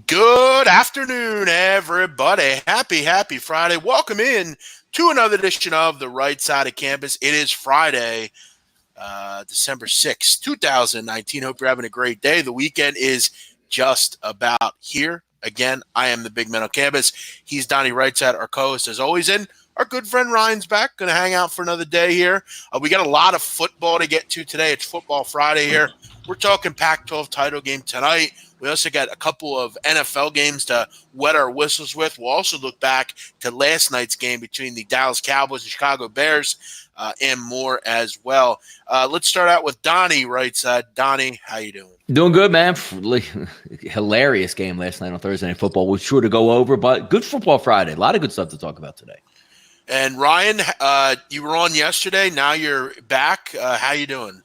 Good afternoon, everybody. Happy Friday. Welcome in to another edition of the Rightside of Campus. It is Friday, December 6th, 2019. Hope you're having a great day. The weekend is just about here. Again, I am the big man on campus. He's Donnie Rightside, our co-host as always, and our good friend Ryan's back. Going to hang out for another day here. We got a lot of football to get to today. It's Football Friday here. We're talking Pac-12 title game tonight. We also got a couple of NFL games to wet our whistles with. We'll also look back to last night's game between the Dallas Cowboys and Chicago Bears and more as well. Let's start out with Donnie Rightside. Donnie, how you doing? Doing good, man. Hilarious game last night on Thursday Night Football. We're sure to go over, but good Football Friday. A lot of good stuff to talk about today. And Ryan, you were on yesterday. Now you're back. How you doing?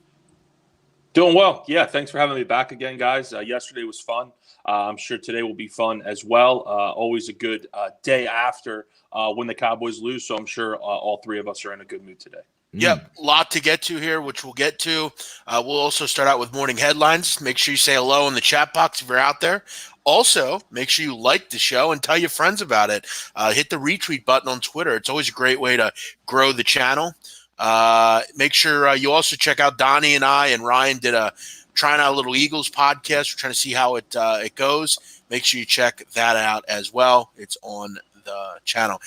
Doing well. Yeah, thanks for having me back again, guys. Yesterday was fun. I'm sure today will be fun as well. Always a good day after when the Cowboys lose, so I'm sure all three of us are in a good mood today. Yep, a lot to get to here, which we'll get to. We'll also start out with morning headlines. Make sure you say hello in the chat box if you're out there. Also, make sure you like the show and tell your friends about it. Hit the retweet button on Twitter. It's always a great way to grow the channel. Make sure you also check out Donnie and I and Ryan did a trying out a little Eagles podcast. We're trying to see how it goes. Make sure you check that out as well. It's on the channel.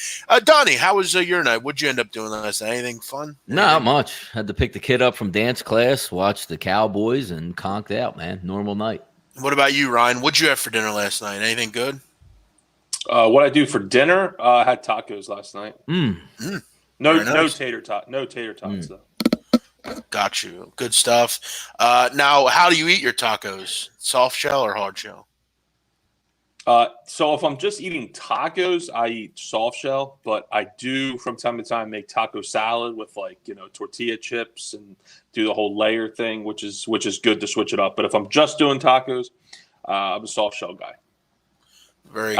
Donnie, how was your night? What'd you end up doing last night? Anything fun? Not much. Had to pick the kid up from dance class, watch the Cowboys, and conked out, man. Normal night. What about you, Ryan? What'd you have for dinner last night? Anything good? What I do for dinner, I had tacos last night. No tater tots though. Got you. Good stuff. Now, how do you eat your tacos? Soft shell or hard shell? So if I'm just eating tacos, I eat soft shell, but I do from time to time make taco salad with tortilla chips and do the whole layer thing, which is good to switch it up. But if I'm just doing tacos, I'm a soft shell guy. Very good.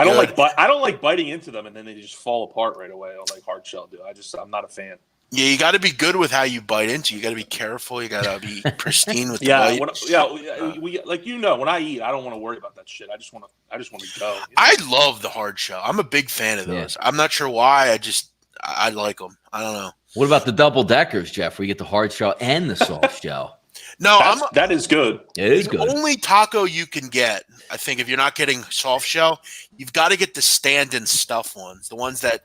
I don't like biting into them and then they just fall apart right away like hard shell do. I'm not a fan. Yeah, you got to be good with how you bite into. You got to be careful. You got to be pristine with the bite. When I eat, I don't want to worry about that shit. I just want to go. I love the hard shell. I'm a big fan of those. Yeah. I'm not sure why. I like them. I don't know. What about the double deckers, Jeff? Where you get the hard shell and the soft shell. No, that is good. It is good. The only taco you can get, I think, if you're not getting soft shell, you've got to get the stand-in stuff ones. The ones that,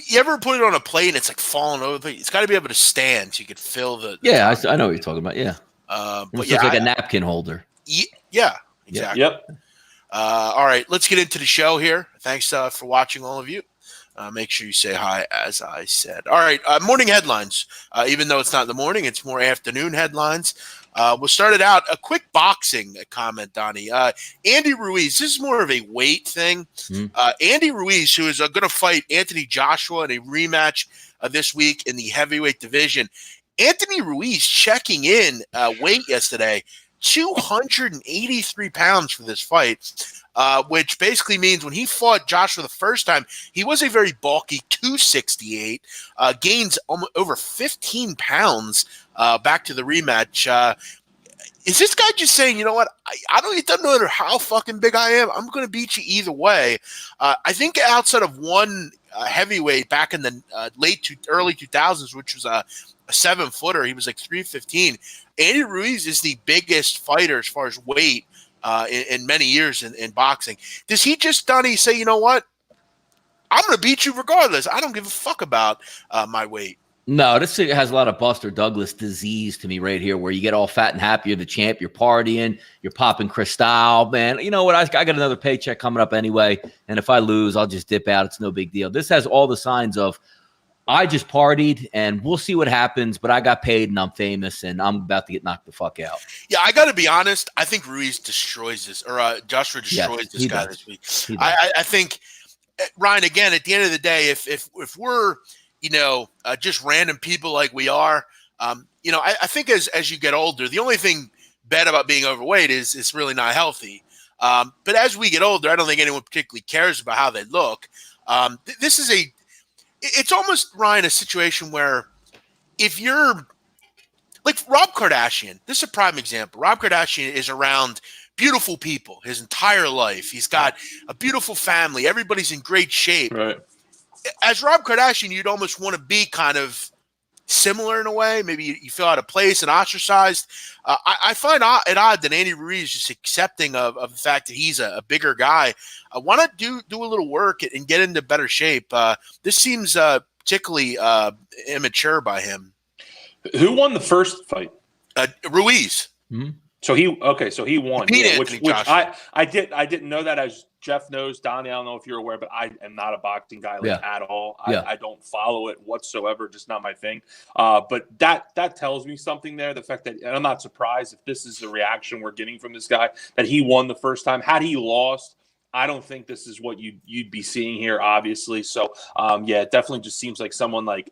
you ever put it on a plate and it's falling over? It's got to be able to stand so you could fill the. Yeah, I know what you're talking about. Yeah, but it's like a napkin holder. Yeah, exactly. Yep. All right, let's get into the show here. Thanks for watching, all of you. Make sure you say hi, as I said. All right, morning headlines. Even though it's not the morning, it's more afternoon headlines. We'll start it out. A quick boxing comment, Donnie. Andy Ruiz, this is more of a weight thing. Andy Ruiz, who is going to fight Anthony Joshua in a rematch this week in the heavyweight division. Anthony Ruiz checking in weight yesterday, 283 pounds for this fight. Which basically means when he fought Joshua the first time, he was a very bulky 268, gains over 15 pounds back to the rematch. Is this guy just saying, you know what, it doesn't matter how fucking big I am, I'm going to beat you either way? I think outside of one heavyweight back in the early 2000s, which was a 7-footer, he was 315. Andy Ruiz is the biggest fighter as far as weight in many years in boxing. Does he just, Donnie, say, you know what? I'm going to beat you regardless. I don't give a fuck about my weight. No, this has a lot of Buster Douglas disease to me right here, where you get all fat and happy. You're the champ. You're partying. You're popping Cristal, man. You know what? I got another paycheck coming up anyway, and if I lose, I'll just dip out. It's no big deal. This has all the signs of I just partied, and we'll see what happens, but I got paid, and I'm famous, and I'm about to get knocked the fuck out. Yeah, I got to be honest. I think Ruiz destroys this, or Joshua destroys this guy this week. I think, Ryan, again, at the end of the day, if we're, just random people like we are, I think as you get older, the only thing bad about being overweight is it's really not healthy. But as we get older, I don't think anyone particularly cares about how they look. This is it's almost, Ryan, a situation where if you're like Rob Kardashian, this is a prime example. Rob Kardashian is around beautiful people his entire life. He's got a beautiful family. Everybody's in great shape. Right. As Rob Kardashian, you'd almost want to be kind of similar in a way. Maybe you feel out of place and ostracized. I find it odd that Andy Ruiz is just accepting of the fact that he's a bigger guy. Why not do a little work and get into better shape? This seems particularly immature by him. Who won the first fight? Ruiz. Mm-hmm. So he won. He which I didn't know that, as Jeff knows. Donnie, I don't know if you're aware, but I am not a boxing guy at all. I don't follow it whatsoever, just not my thing. But that tells me something there. The fact that, and I'm not surprised if this is the reaction we're getting from this guy, that he won the first time. Had he lost, I don't think this is what you'd be seeing here, obviously. So it definitely just seems like someone like.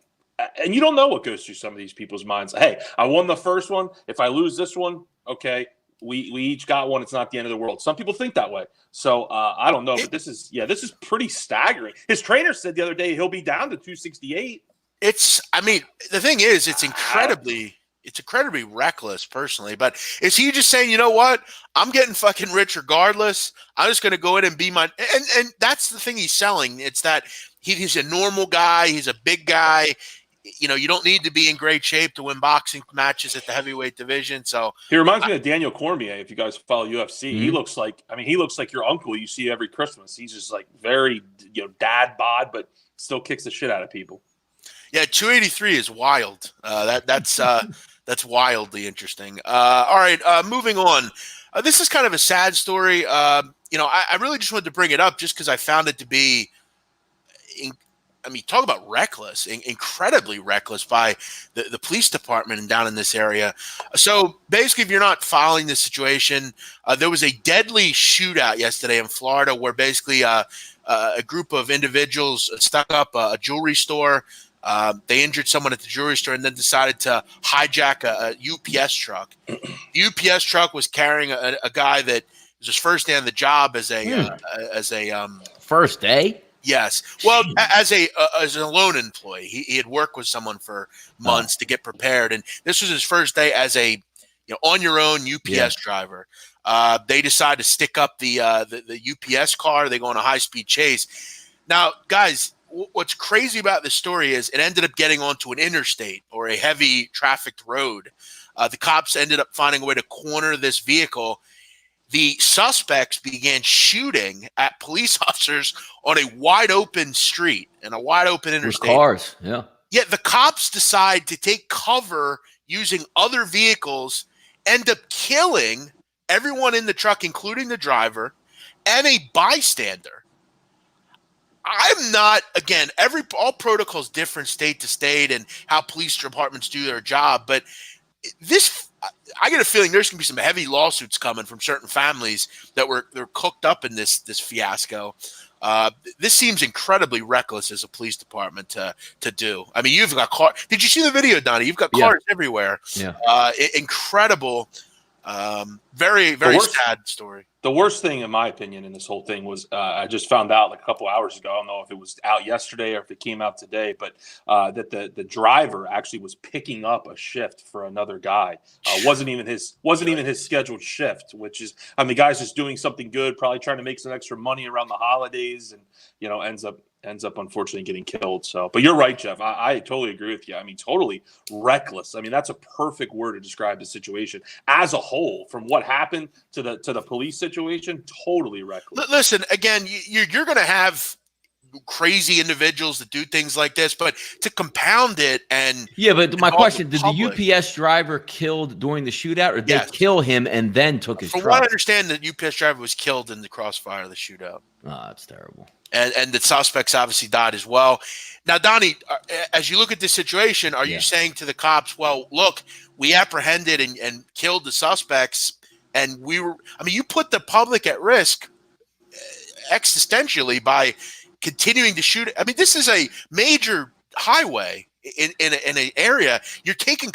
And you don't know what goes through some of these people's minds. Hey, I won the first one. If I lose this one, okay, we each got one. It's not the end of the world. Some people think that way. So I don't know, but this is pretty staggering. His trainer said the other day he'll be down to 268. The thing is, it's incredibly reckless, personally. But is he just saying, you know what? I'm getting fucking rich regardless. I'm just going to go in and be my – and that's the thing he's selling. It's that he's a normal guy. He's a big guy. You know, you don't need to be in great shape to win boxing matches at the heavyweight divition. So he reminds me of Daniel Cormier. If you guys follow UFC, mm-hmm. he looks like your uncle you see every Christmas. He's just like very, dad bod, but still kicks the shit out of people. Yeah, 283 is wild. That's wildly interesting. All right, moving on. This is kind of a sad story. I really just wanted to bring it up just because I found it to be talk about reckless, incredibly reckless by the police department and down in this area. So basically, if you're not following the situation, there was a deadly shootout yesterday in Florida where basically a group of individuals stuck up a jewelry store. They injured someone at the jewelry store and then decided to hijack a UPS truck. The UPS truck was carrying a guy that was his first day on the job as a first day. Yes. Well, as a loan employee, he had worked with someone for months to get prepared, and this was his first day as a on your own UPS driver. They decide to stick up the UPS car. They go on a high speed chase. Now, guys, what's crazy about this story is it ended up getting onto an interstate or a heavy trafficked road. The cops ended up finding a way to corner this vehicle. The suspects began shooting at police officers on a wide open street and a wide open interstate. With cars, yeah. Yet the cops decide to take cover using other vehicles, end up killing everyone in the truck, including the driver and a bystander. I'm not, again, all protocols different state to state and how police departments do their job, but this, I get a feeling there's going to be some heavy lawsuits coming from certain families that they're cooked up in this fiasco. This seems incredibly reckless as a police department to do. I mean, you've got cars. Did you see the video, Donnie? You've got cars everywhere. Yeah. Incredible. Very, very sad story. The worst thing, in my opinion, in this whole thing was I just found out like a couple hours ago. I don't know if it was out yesterday or if it came out today, but that the driver actually was picking up a shift for another guy. Wasn't even his scheduled shift, which is, the guy's just doing something good, probably trying to make some extra money around the holidays, and ends up unfortunately getting killed. So, but you're right, Jeff. I totally agree with you. Totally reckless. That's a perfect word to describe the situation as a whole, from what happened to the police situation. Totally reckless. Listen, again, you're going to have crazy individuals that do things like this, but to compound it but my question, did the UPS driver killed during the shootout, or did they kill him and then took his truck? From what I understand, the UPS driver was killed in the crossfire of the shootout. Oh, that's terrible. And the suspects obviously died as well. Now, Donnie, as you look at this situation, are you saying to the cops, well, look, we apprehended and killed the suspects, and you put the public at risk existentially by continuing to shoot. This is a major highway in an area. You're taking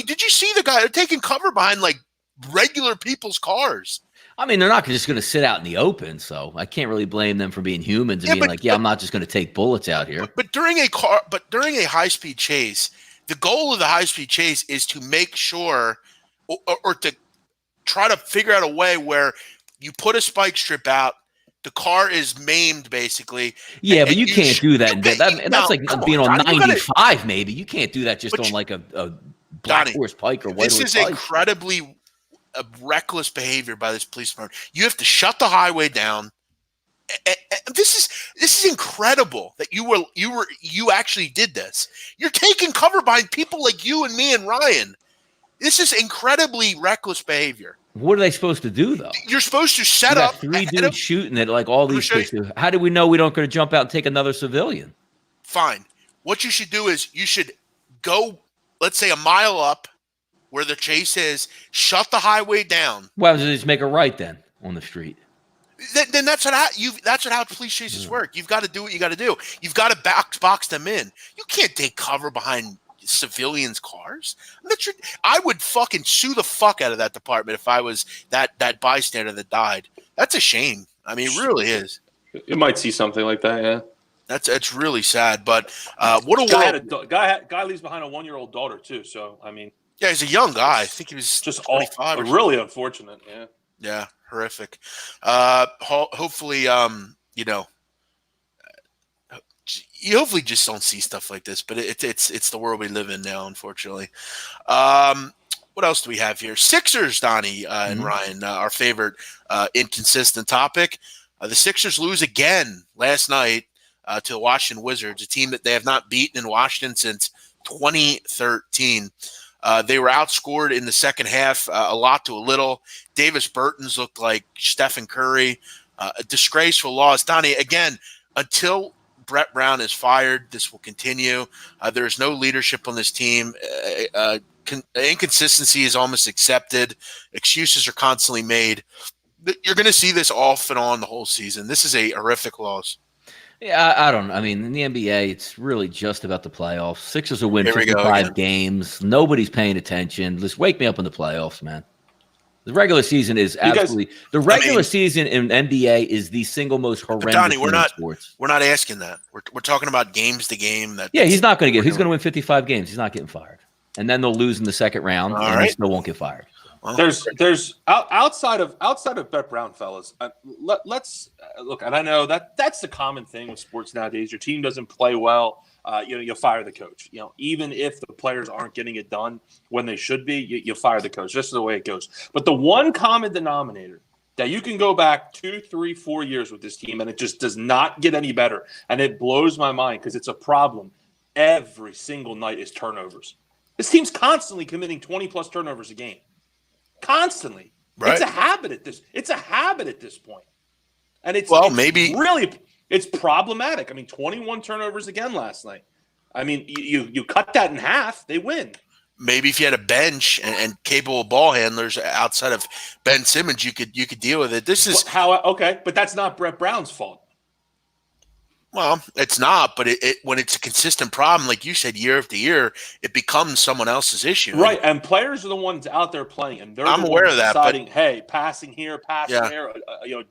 did you see the guy? They're taking cover behind like regular people's cars. They're not just going to sit out in the open, so I can't really blame them for being humans and I'm not just going to take bullets out here. But during a high-speed chase, the goal of the high-speed chase is to make sure or to try to figure out a way where you put a spike strip out. The car is maimed, basically. Yeah, but you can't do that. That's like being on Donnie, 95, maybe. You can't do that just on like a black Donnie, horse pike or white horse pike. This is incredibly reckless behavior by this police department. You have to shut the highway down. This is incredible that you actually did this. You're taking cover behind people like you and me and Ryan. This is incredibly reckless behavior. What are they supposed to do, though? You're supposed to set up 3 dudes shooting at like all these places. How do we know we don't going to jump out and take another civilian? Fine. What you should do is you should go, let's say, a mile up where the chase is, shut the highway down. Well, just make a right then on the street. Then that's how police chases work. You've got to do what you got to do. You've got to box them in. You can't take cover behind civilians' cars. I would fucking sue the fuck out of that department if I was that bystander that died. That's a shame. I mean, it really is. You might see something like that, yeah. That's really sad. But what a world! Guy leaves behind a 1-year-old daughter too. So I mean, yeah, he's a young guy. I think he was just 25. Really unfortunate. Yeah. Yeah, horrific. Hopefully, you hopefully just don't see stuff like this. But it's the world we live in now, unfortunately. What else do we have here? Sixers, Donnie and Ryan, our favorite inconsistent topic. The Sixers lose again last night to the Washington Wizards, a team that they have not beaten in Washington since 2013. They were outscored in the second half, a lot to a little. Davis Bertans looked like Stephen Curry. A disgraceful loss. Donnie, again, until Brett Brown is fired, this will continue. There is no leadership on this team. Inconsistency is almost accepted. Excuses are constantly made. You're going to see this off and on the whole season. This is a horrific loss. Yeah, I don't know. I mean, in the NBA, it's really just about the playoffs. Sixers will win 55 games. Nobody's paying attention. Just wake me up in the playoffs, man. The regular season is absolutely – the regular season in NBA is the single most horrendous Donnie, thing in sports. We're not asking that. We're talking about games to game. He's not going to get – he's going to win 55 games. He's not getting fired. And then they'll lose in the second round, and he still won't get fired. Well, there's outside of Brett Brown, fellas. Let's look, and I know that's the common thing with sports nowadays. Your team doesn't play well, you fire the coach. Even if the players aren't getting it done when they should be, you fire the coach. Just the way it goes. But the one common denominator that you can go back 2, 3, 4 years with this team, and it just does not get any better, and it blows my mind because it's a problem every single night is turnovers. This team's constantly committing 20+ turnovers a game. Constantly. Right. It's a habit at this point. And it's problematic. I mean, 21 turnovers again last night. I mean, you cut that in half, they win. Maybe if you had a bench and capable ball handlers outside of Ben Simmons, you could deal with it. This is but that's not Brett Brown's fault. Well, it's not, but when it's a consistent problem, like you said, year after year, it becomes someone else's issue. Right, and players are the ones out there playing, and I'm aware of that. Deciding, hey, passing here, there,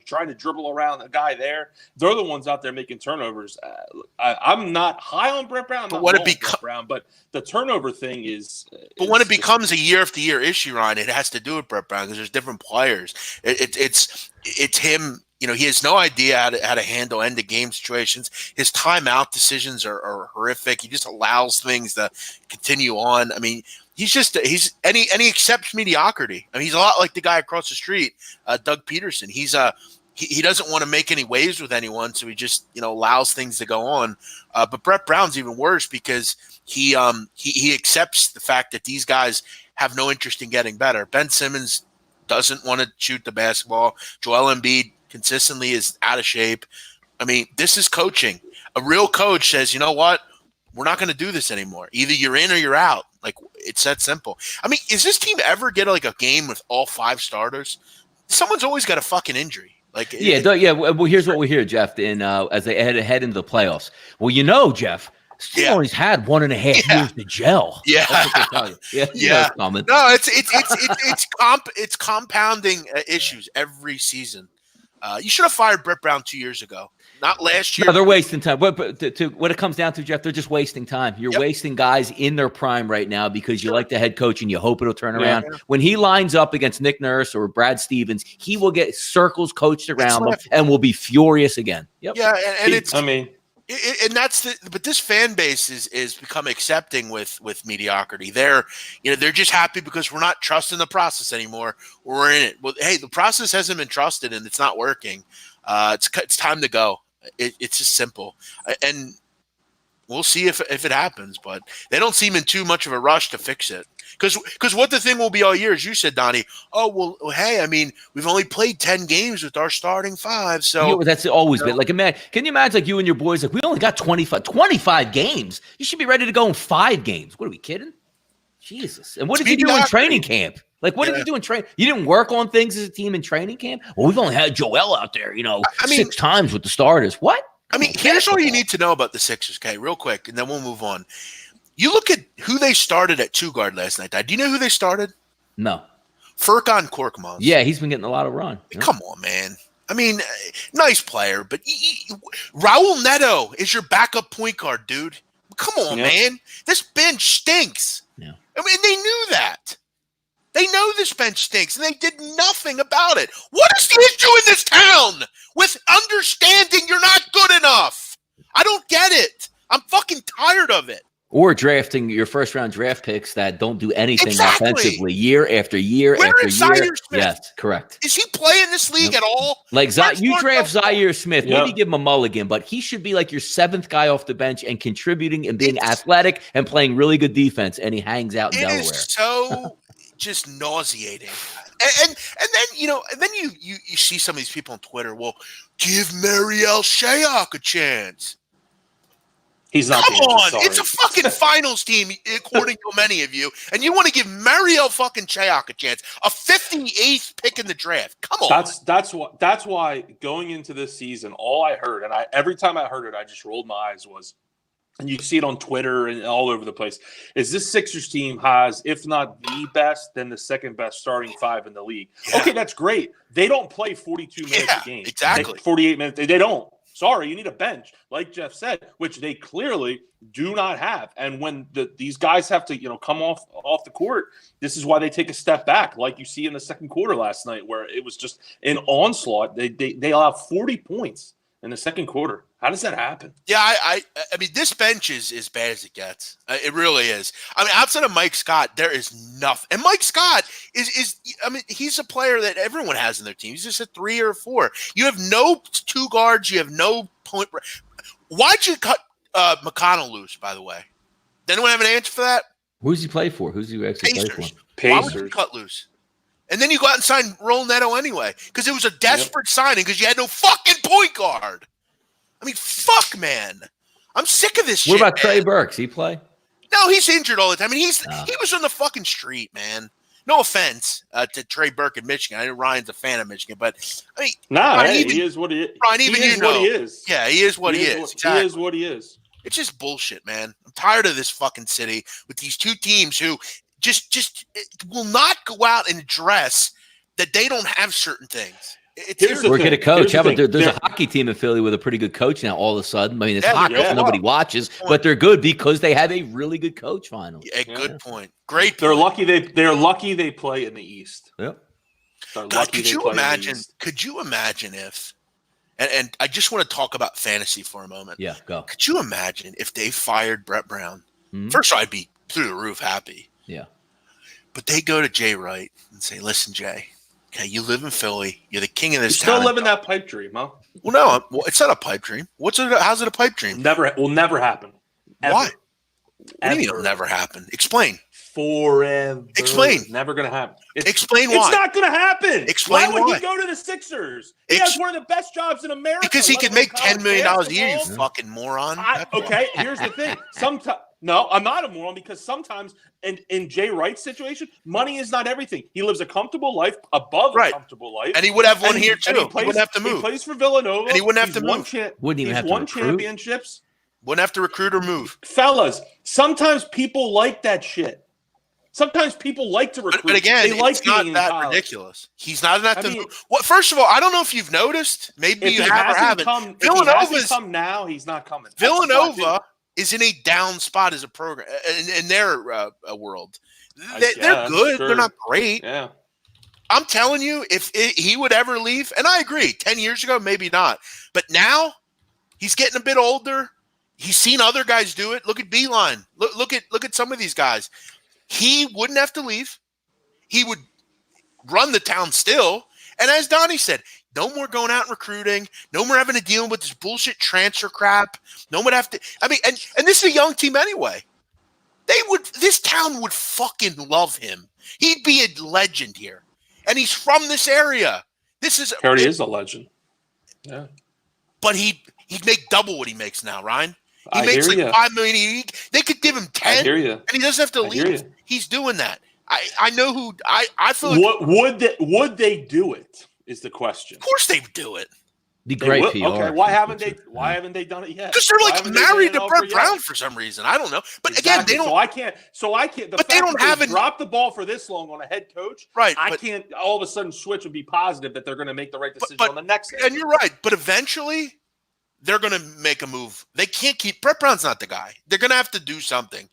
trying to dribble around the guy there. They're the ones out there making turnovers. I'm not high on Brett Brown, but the turnover thing is. But when it becomes a year after year issue, Ryan, it has to do with Brett Brown because there's different players. It's him. He has no idea how to handle end-of-game situations. His timeout decisions are horrific. He just allows things to continue on. I mean, he accepts mediocrity. I mean, he's a lot like the guy across the street, Doug Peterson. He doesn't want to make any waves with anyone, so he just allows things to go on. But Brett Brown's even worse because he accepts the fact that these guys have no interest in getting better. Ben Simmons doesn't want to shoot the basketball. Joel Embiid consistently is out of shape. I mean, this is coaching. A real coach says, you know what? We're not going to do this anymore. Either you're in or you're out. Like, it's that simple. I mean, is this team ever get like a game with all 5 starters? Someone's always got a fucking injury. Like, Well, here's what we hear, Jeff, as they head into the playoffs. Well, Jeff, Steve always had 1.5 years to gel. Yeah, that's what they tell you. Yeah. No, it's compounding issues every season. You should have fired Brett Brown 2 years ago, not last year. No, they're wasting time. But what it comes down to, Jeff, they're just wasting time. You're wasting guys in their prime right now because you like the head coach and you hope it'll turn around. Yeah. When he lines up against Nick Nurse or Brad Stevens, he will get circles coached around him and will be furious again. Yep. Yeah, and it's. I mean. And but this fan base is become accepting with mediocrity. They're just happy because we're not trusting the process anymore. We're in it. Well, hey, the process hasn't been trusted and it's not working. It's time to go. It's just simple, and we'll see if it happens. But they don't seem in too much of a rush to fix it. Because what the thing will be all year, as you said, Donnie, hey, I mean, we've only played 10 games with our starting 5. So that's always been. Like, can you imagine, like, you and your boys, like, we only got 25 games. You should be ready to go in 5 games. What are we kidding? Jesus. And what did you do in training camp? Like, what did you do in training? You didn't work on things as a team in training camp? Well, we've only had Joel out there, 6 times with the starters. What? I mean, here's all you need to know about the Sixers, okay, real quick, and then we'll move on. You look at who they started at 2 guard last night. Do you know who they started? No. Furkan Korkmaz. Yeah, he's been getting a lot of run. Yeah. Come on, man. I mean, nice player, but Raul Neto is your backup point guard, dude. Come on, man. This bench stinks. Yeah. I mean, they knew that. They know this bench stinks, and they did nothing about it. What is the issue in this town with understanding you're not good enough? I don't get it. I'm fucking tired of it. Or drafting your first-round draft picks that don't do anything offensively year after year after year. Zaire Smith? Yes, correct. Is he playing this league at all? Like, you draft Zaire Smith, maybe give him a mulligan, but he should be like your 7th guy off the bench and contributing and being athletic and playing really good defense, and he hangs out in Delaware. It is so just nauseating. And then you see some of these people on Twitter, well, give Mariel Shayok a chance. He's not. Come on, it's a fucking finals team, according to many of you, and you want to give Mariel fucking Shayok a chance, a 58th pick in the draft. Come on. That's why going into this season, all I heard, and every time I heard it, I just rolled my eyes was, and you see it on Twitter and all over the place, is this Sixers team has, if not the best, then the second best starting 5 in the league. Yeah. Okay, that's great. They don't play 42 minutes a game. Exactly. 48 minutes. They don't. Sorry, you need a bench, like Jeff said, which they clearly do not have. And when these guys have to, come off the court, this is why they take a step back, like you see in the second quarter last night, where it was just an onslaught. They allow 40 points in the second quarter. How does that happen? Yeah, I mean, this bench is as bad as it gets. It really is. I mean, outside of Mike Scott, there is nothing. And Mike Scott is he's a player that everyone has in their team. He's just a 3 or 4. You have no 2 guards. You have no point. Why'd you cut McConnell loose, by the way? Does anyone have an answer for that? Who's he play for? Who's he actually play for? Pacers. Why would you cut loose? And then you go out and sign Raul Neto anyway, because it was a desperate signing because you had no fucking point guard. I mean, fuck, man. I'm sick of this shit. What about Trey Burks? He play? No, he's injured all the time. I mean, he was on the fucking street, man. No offense to Trey Burke in Michigan. I know Ryan's a fan of Michigan, but I mean, he is what he is. Ryan, even he is what he is. Yeah, he is what he is. Exactly. He is what he is. It's just bullshit, man. I'm tired of this fucking city with these 2 teams who just will not go out and address that they don't have certain things. We're going to coach. How about there's a hockey team in Philly with a pretty good coach now all of a sudden. I mean, it's hockey, so nobody watches, but they're good because they have a really good coach finally. Yeah, good point. Great point. They're lucky they play in the East. Yep. God, could you imagine if and I just want to talk about fantasy for a moment. Yeah, go. Could you imagine if they fired Brett Brown? Mm-hmm. First, I'd be through the roof happy. Yeah. But they go to Jay Wright and say, listen, Jay, okay, you live in Philly. You're the king of this town. You're still living that pipe dream, huh? Well, no, it's not a pipe dream. How's it a pipe dream? Will never happen. Ever. Why? What do you mean it'll never happen? Explain. Forever. Explain. Never going to happen. Explain why. It's not going to happen. Explain why. Would he go to the Sixers? He has one of the best jobs in America. Because he could make $10 million a year, you fucking moron. Okay, here's the thing. No, I'm not a moron because sometimes in Jay Wright's situation, money is not everything. He lives a comfortable life above a comfortable life. And he would have one here too. He wouldn't have to move. He plays for Villanova. And he wouldn't have to move. Wouldn't even have to won recruit. Championships. Wouldn't have to recruit or move. Fellas, sometimes people like that shit. Sometimes people like to recruit. But again, they like it's not being that in college. ridiculous. He's not at the. I mean, Well, first of all, I don't know if you've noticed. Maybe if you he have or hasn't haven't. come, if he Villanova's hasn't come now, he's not coming. Villanova is in a down spot as a program in their world. They're good. Sure. They're not great. Yeah. I'm telling you, if he would ever leave, and I agree, 10 years ago, maybe not. But now he's getting a bit older. He's seen other guys do it. Look at Beeline. Look at some of these guys. He wouldn't have to leave. He would run the town still. And as Donnie said, no more going out and recruiting. No more having to deal with this bullshit transfer crap. No one would have to. I mean, and this is a young team anyway. This town would fucking love him. He'd be a legend here. And he's from this area. He already is a legend. Yeah. But he'd make double what he makes now, Ryan. He I makes hear like ya. $5 million. They could give him 10, I hear you. and he doesn't have to I hear leave. ya. He's doing that. I know who. I feel like. What would they do it? Is the question. Of course they would do it Be great PR. Okay, why haven't they done it yet? because they're Why like haven't they married done to an Brett offer Brown yet? for some reason. I don't know. But Exactly. again, they don't. So I can't. The But fact they don't that have they an- dropped the ball for this long on a head coach. Right, I but- can't all of a sudden switch and be positive that they're going to make the right decision but- on the next. And you're right. But eventually, they're going to make a move. They can't keep Brett Brown's not the guy. They're going to have to do something.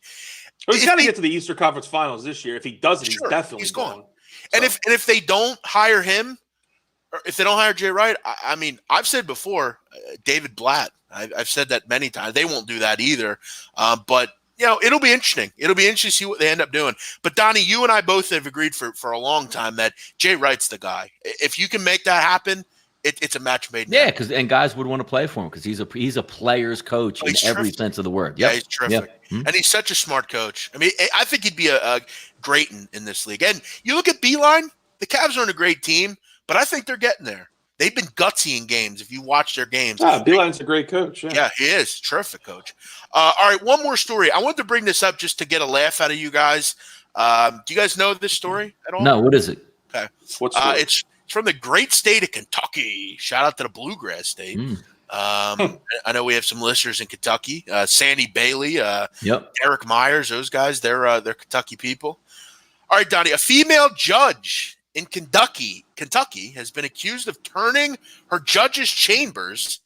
He's if got to he- get to the Eastern Conference Finals this year. If he doesn't, Sure, he's definitely he's gone. gone. And So- if they don't hire him, or if they don't hire Jay Wright, I mean, I've said before, David Blatt. I've said that many times. They won't do that either. But it'll be interesting. It'll be interesting to see what they end up doing. But Donnie, you and I both have agreed for a long time that Jay Wright's the guy. If you can make that happen, it's a match made in Yeah, heaven. because guys would want to play for him because he's a player's coach in He's every terrific. sense of the word. Yeah, Yep. he's terrific. Yep. And he's such a smart coach. I mean, I think he'd be a great in this league. And you look at Beeline, the Cavs aren't a great team, but I think they're getting there. They've been gutsy in games if you watch their games. Yeah, Beeline's a great coach. Yeah, he is. Terrific coach. All right, one more story. I wanted to bring this up just to get a laugh out of you guys. Do you guys know this story at all? No, what is it? Okay. What's It's from the great state of Kentucky. Shout out to the Bluegrass State. I know we have some listeners in Kentucky. Sandy Bailey, Yep. Eric Myers, those guys, they're Kentucky people. All right, Donnie, a female judge in Kentucky has been accused of turning her judge's chambers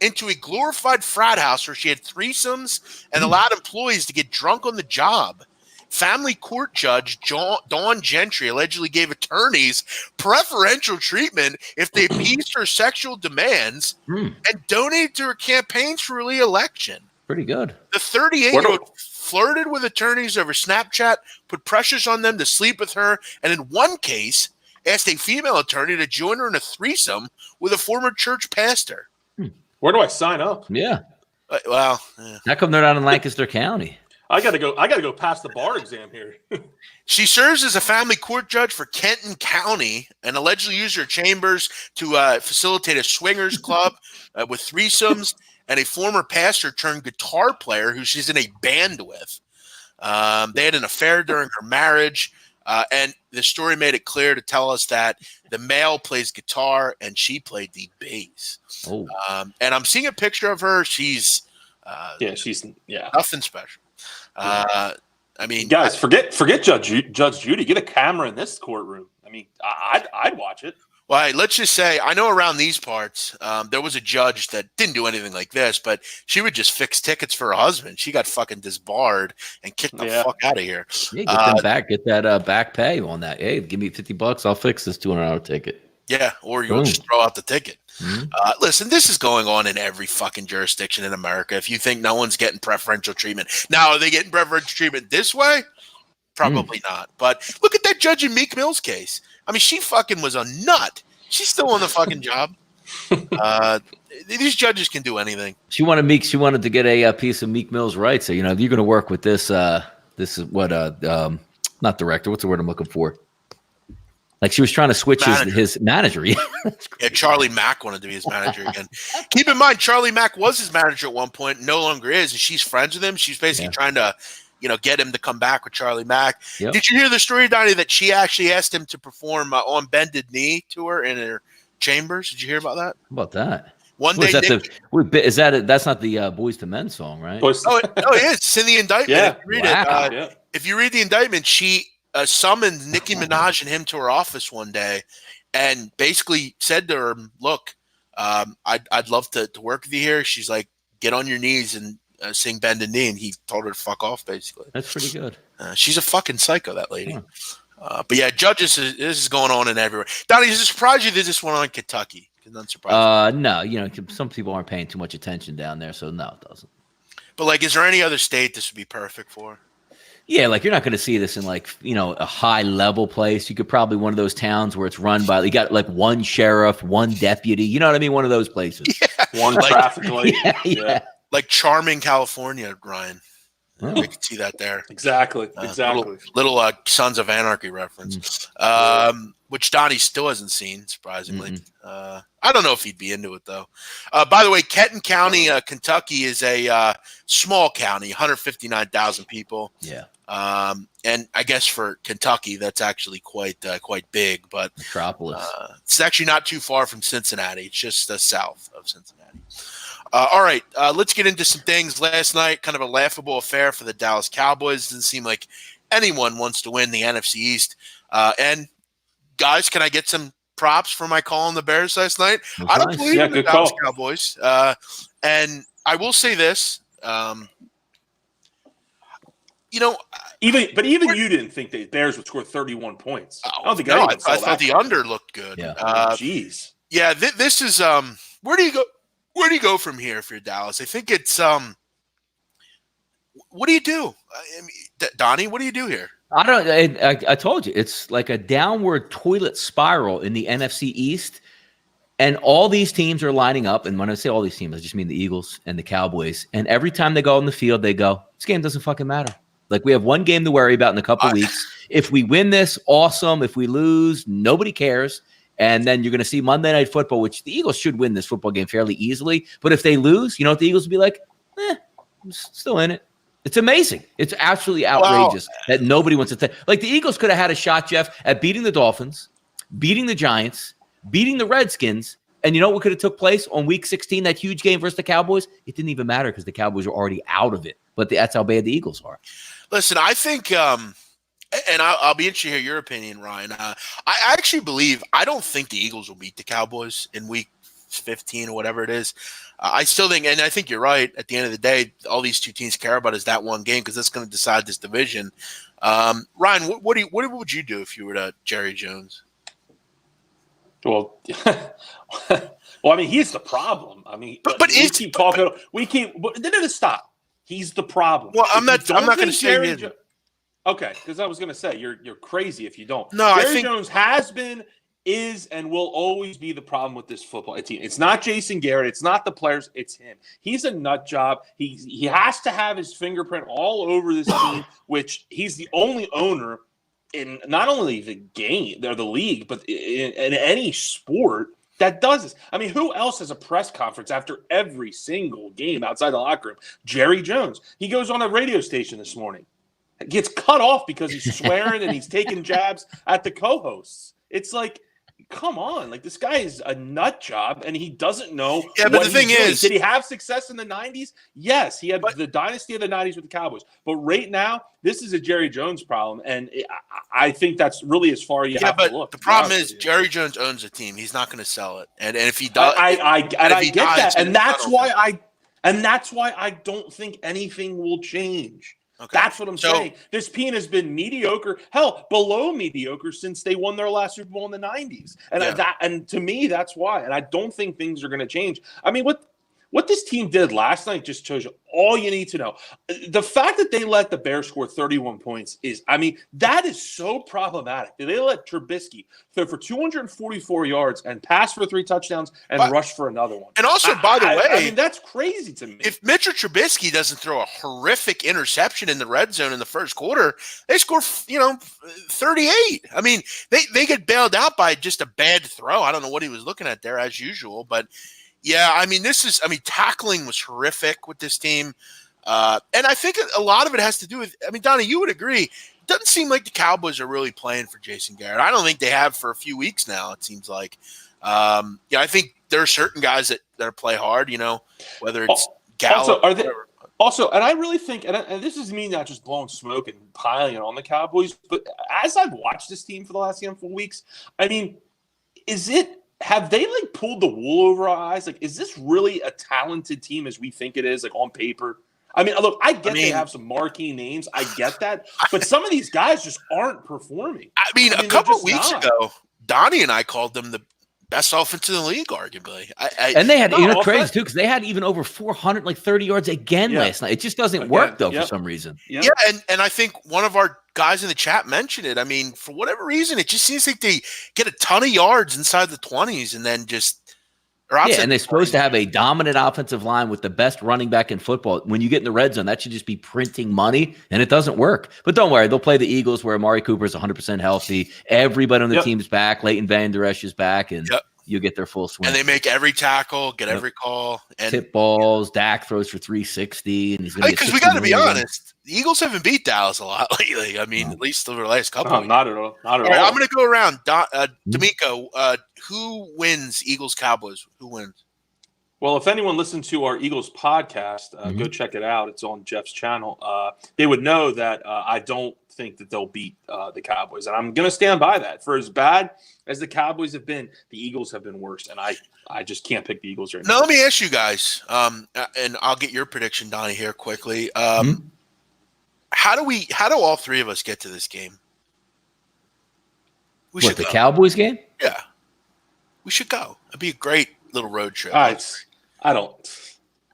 into a glorified frat house where she had threesomes and allowed employees to get drunk on the job. Family court judge Dawn Gentry allegedly gave attorneys preferential treatment if they appeased her sexual demands and donated to her campaigns for re-election. Pretty good. The 38-year-old flirted with attorneys over Snapchat, put pressures on them to sleep with her, and in one case, asked a female attorney to join her in a threesome with a former church pastor. Where do I sign up? Yeah. Well, How come they're not in Lancaster County? I gotta go pass the bar exam here. she serves as a family court judge for Kenton County and allegedly used her chambers to facilitate a swingers club with threesomes and a former pastor turned guitar player who she's in a band with. They had an affair during her marriage. And the story made it clear to tell us that the male plays guitar and she played the bass. Oh. And I'm seeing a picture of her. She's she's nothing special. I mean, guys, forget Judge Judy. Get a camera in this courtroom. I mean, I'd watch it. Well, hey, let's just say I know around these parts there was a judge that didn't do anything like this, but she would just fix tickets for her husband. She got fucking disbarred and kicked the fuck out of here. Yeah, get them back. Get that back pay on that. Hey, give me $50. I'll fix this $200 ticket. Yeah, or you'll just throw out the ticket. Listen, this is going on in every fucking jurisdiction in America. If you think no one's getting preferential treatment. Now, are they getting preferential treatment this way? Probably not. But look at that judge in Meek Mill's case. I mean, she fucking was a nut. She's still on the fucking job. These judges can do anything. She wanted to get a piece of Meek Mill's rights. So, you're going to work with this. This is what not director. What's the word I'm looking for? Like she was trying to switch his manager. Yeah, Charlie Mack wanted to be his manager again. Keep in mind, Charlie Mack was his manager at one point, no longer is, and she's friends with him. She's basically trying to, get him to come back with Charlie Mack. Yep. Did you hear the story, Donnie, that she actually asked him to perform on Bended Knee to her in her chambers? Did you hear about that? How about that? One day, that's not the Boys to Men song, right? Oh, it is. It's in the indictment. Yeah. If you read it, if you read the indictment, she summoned Nicki Minaj and him to her office one day and basically said to her, look, I'd love to work with you here. She's like, get on your knees and sing Bend a Knee. And he told her to fuck off, basically. That's pretty good. She's a fucking psycho, that lady. Huh. But yeah, judges, this is going on in everywhere. Donnie, does it surprise you that this went on in Kentucky? Doesn't surprise you. No, some people aren't paying too much attention down there, so no, it doesn't. But like, is there any other state this would be perfect for? Yeah, like you're not going to see this in like, a high level place. You could probably one of those towns where it's run by, you got like one sheriff, one deputy. You know what I mean? One of those places. Yeah. One traffic light. Yeah. Like Charming, California, Ryan. Oh. I could see that there. Exactly. Little Sons of Anarchy reference, which Donnie still hasn't seen, surprisingly. I don't know if he'd be into it, though. By the way, Kenton County, Kentucky is a small county, 159,000 people. Yeah. And I guess for Kentucky, that's actually quite big. But Metropolis. it's actually not too far from Cincinnati. It's just south of Cincinnati. All right, let's get into some things. Last night, kind of a laughable affair for the Dallas Cowboys. Doesn't seem like anyone wants to win the NFC East. And guys, can I get some props for my call on the Bears last night? That's I don't nice. believe in the good Dallas call. Cowboys. And I will say this. Even you didn't think the Bears would score 31 points. I don't think I anyone saw thought the that. under looked good. Yeah. Jeez. Yeah, this is where do you go? Where do you go from here if you're Dallas? I think it's what do you do? I mean, Donnie, what do you do here? I told you, it's like a downward toilet spiral in the NFC East. And all these teams are lining up. And when I say all these teams, I just mean the Eagles and the Cowboys. And every time they go on the field, they go, this game doesn't fucking matter. Like, we have one game to worry about in a couple weeks. If we win this, awesome. If we lose, nobody cares. And then you're going to see Monday Night Football, which the Eagles should win this football game fairly easily. But if they lose, you know what the Eagles will be like? I'm still in it. It's amazing. It's absolutely outrageous that nobody wants to like, the Eagles could have had a shot, Jeff, at beating the Dolphins, beating the Giants, beating the Redskins. And you know what could have took place on week 16, that huge game versus the Cowboys? It didn't even matter because the Cowboys were already out of it. But that's how bad the Eagles are. Listen, I think and I'll be interested to hear your opinion, Ryan. I actually believe – I don't think the Eagles will beat the Cowboys in week 15 or whatever it is. I still think – and I think you're right. At the end of the day, all these two teams care about is that one game because that's going to decide this division. Ryan, what would you do if you were Jerry Jones? Well, I mean, he's the problem. I mean, but we keep talking. No, stop. He's the problem. Well, I'm not going to say him. Okay, because I was going to say you're crazy if you don't. No, Jerry Jones has been, is, and will always be the problem with this football team. It's not Jason Garrett. It's not the players. It's him. He's a nut job. He has to have his fingerprint all over this team, which he's the only owner in not only the game or the league, but in any sport that does this. I mean, who else has a press conference after every single game outside the locker room? Jerry Jones. He goes on a radio station this morning. Gets cut off because he's swearing and he's taking jabs at the co-hosts. It's like, come on. Like, this guy is a nut job and he doesn't know. Yeah, but the thing is, did he have success in the 90s? Yes, he had the dynasty of the 90s with the Cowboys. But right now, this is a Jerry Jones problem. And I think that's really as far as you have to look. The problem is Jerry Jones owns a team. He's not going to sell it. And if he does, I get that. And that's why I don't think anything will change. Okay. That's what I'm saying. This team has been mediocre, hell, below mediocre since they won their last Super Bowl in the 90s. And and to me, that's why. And I don't think things are going to change. I mean, what this team did last night just shows you all you need to know. The fact that they let the Bears score 31 points is, I mean, that is so problematic. They let Trubisky throw for 244 yards and pass for 3 touchdowns and rush for another one. And also, by the way, I mean, that's crazy to me. If Mitchell Trubisky doesn't throw a horrific interception in the red zone in the first quarter, they score, 38. I mean, they get bailed out by just a bad throw. I don't know what he was looking at there as usual, but yeah, I mean, tackling was horrific with this team. And I think a lot of it has to do with, I mean, Donnie, you would agree. It doesn't seem like the Cowboys are really playing for Jason Garrett. I don't think they have for a few weeks now, it seems like. I think there are certain guys that play hard, whether it's Gallup. Also, Also, and I really think, and this is me not just blowing smoke and piling it on the Cowboys, but as I've watched this team for the last handful of weeks, I mean, have they like pulled the wool over our eyes? Like, is this really a talented team as we think it is, like on paper? I mean, look, they have some marquee names. I get that. But some of these guys just aren't performing. I mean a couple weeks ago, Donnie and I called them the best offense in the league, arguably. And they had, crazy too, because they had even over 430 yards again last night. It just doesn't work, though, for some reason. Yeah, and I think one of our guys in the chat mentioned it. I mean, for whatever reason, it just seems like they get a ton of yards inside the 20s and then just – and they're supposed to have a dominant offensive line with the best running back in football. When you get in the red zone, that should just be printing money, and it doesn't work. But don't worry, they'll play the Eagles where Amari Cooper is 100% healthy. Everybody on the team's back. Leighton Van Der Esch is back, and you get their full swing. And they make every tackle, get every call. And tip balls. Dak throws for 360. And he's going to because we got to be honest, the Eagles haven't beat Dallas a lot lately. I mean, at least over the last couple of weeks. Not at all. All right, I'm going to go around. D'Amico, who wins Eagles-Cowboys? Who wins? Well, if anyone listened to our Eagles podcast, go check it out. It's on Jeff's channel. They would know that I don't think that they'll beat the Cowboys. And I'm going to stand by that. For as bad as the Cowboys have been, the Eagles have been worse. And I just can't pick the Eagles right now. Now, let me ask you guys, and I'll get your prediction, Donnie, here quickly. How do all three of us get to this game? We should go. The Cowboys game? Yeah. We should go. It'd be a great little road trip. I don't.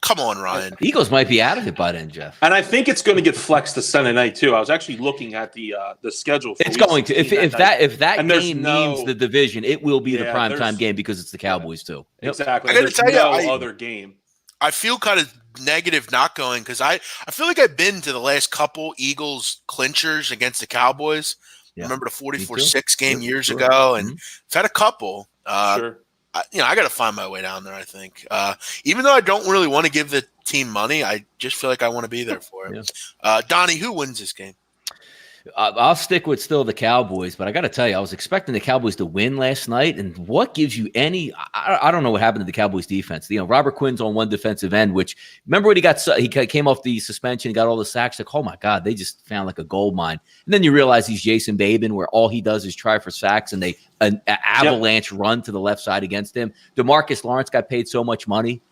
Come on, Ryan. The Eagles might be out of it by then, Jeff. And I think it's going to get flexed to Sunday night too. I was actually looking at the schedule. It's going to. If that game means the division, it will be the primetime game because it's the Cowboys too. Exactly. I got to tell you, other game. I feel kind of negative not going because I feel like I've been to the last couple Eagles clinchers against the Cowboys. Yeah. Remember the 44-6 game years ago, and I've had a couple. Sure. I got to find my way down there, I think. Even though I don't really want to give the team money, I just feel like I want to be there for it. Yeah. Donnie, who wins this game? I'll stick with still the Cowboys, but I got to tell you, I was expecting the Cowboys to win last night, and what gives you any – I don't know what happened to the Cowboys defense. Robert Quinn's on one defensive end, which – remember when he came off the suspension and got all the sacks? Like, oh, my God, they just found like a gold mine. And then you realize he's Jason Babin, where all he does is try for sacks, and they an avalanche run to the left side against him. DeMarcus Lawrence got paid so much money.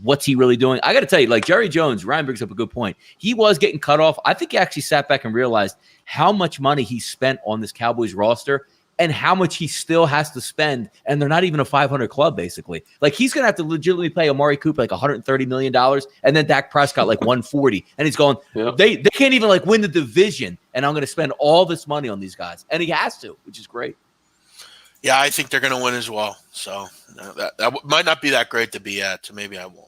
What's he really doing? I got to tell you, like Jerry Jones, Ryan brings up a good point. He was getting cut off. I think he actually sat back and realized how much money he spent on this Cowboys roster and how much he still has to spend. And they're not even a 500 club, basically. Like, he's going to have to legitimately pay Amari Cooper like $130 million and then Dak Prescott like 140. And he's going, they can't even like win the division. And I'm going to spend all this money on these guys. And he has to, which is great. Yeah, I think they're going to win as well. So that might not be that great to be at. So maybe I won't.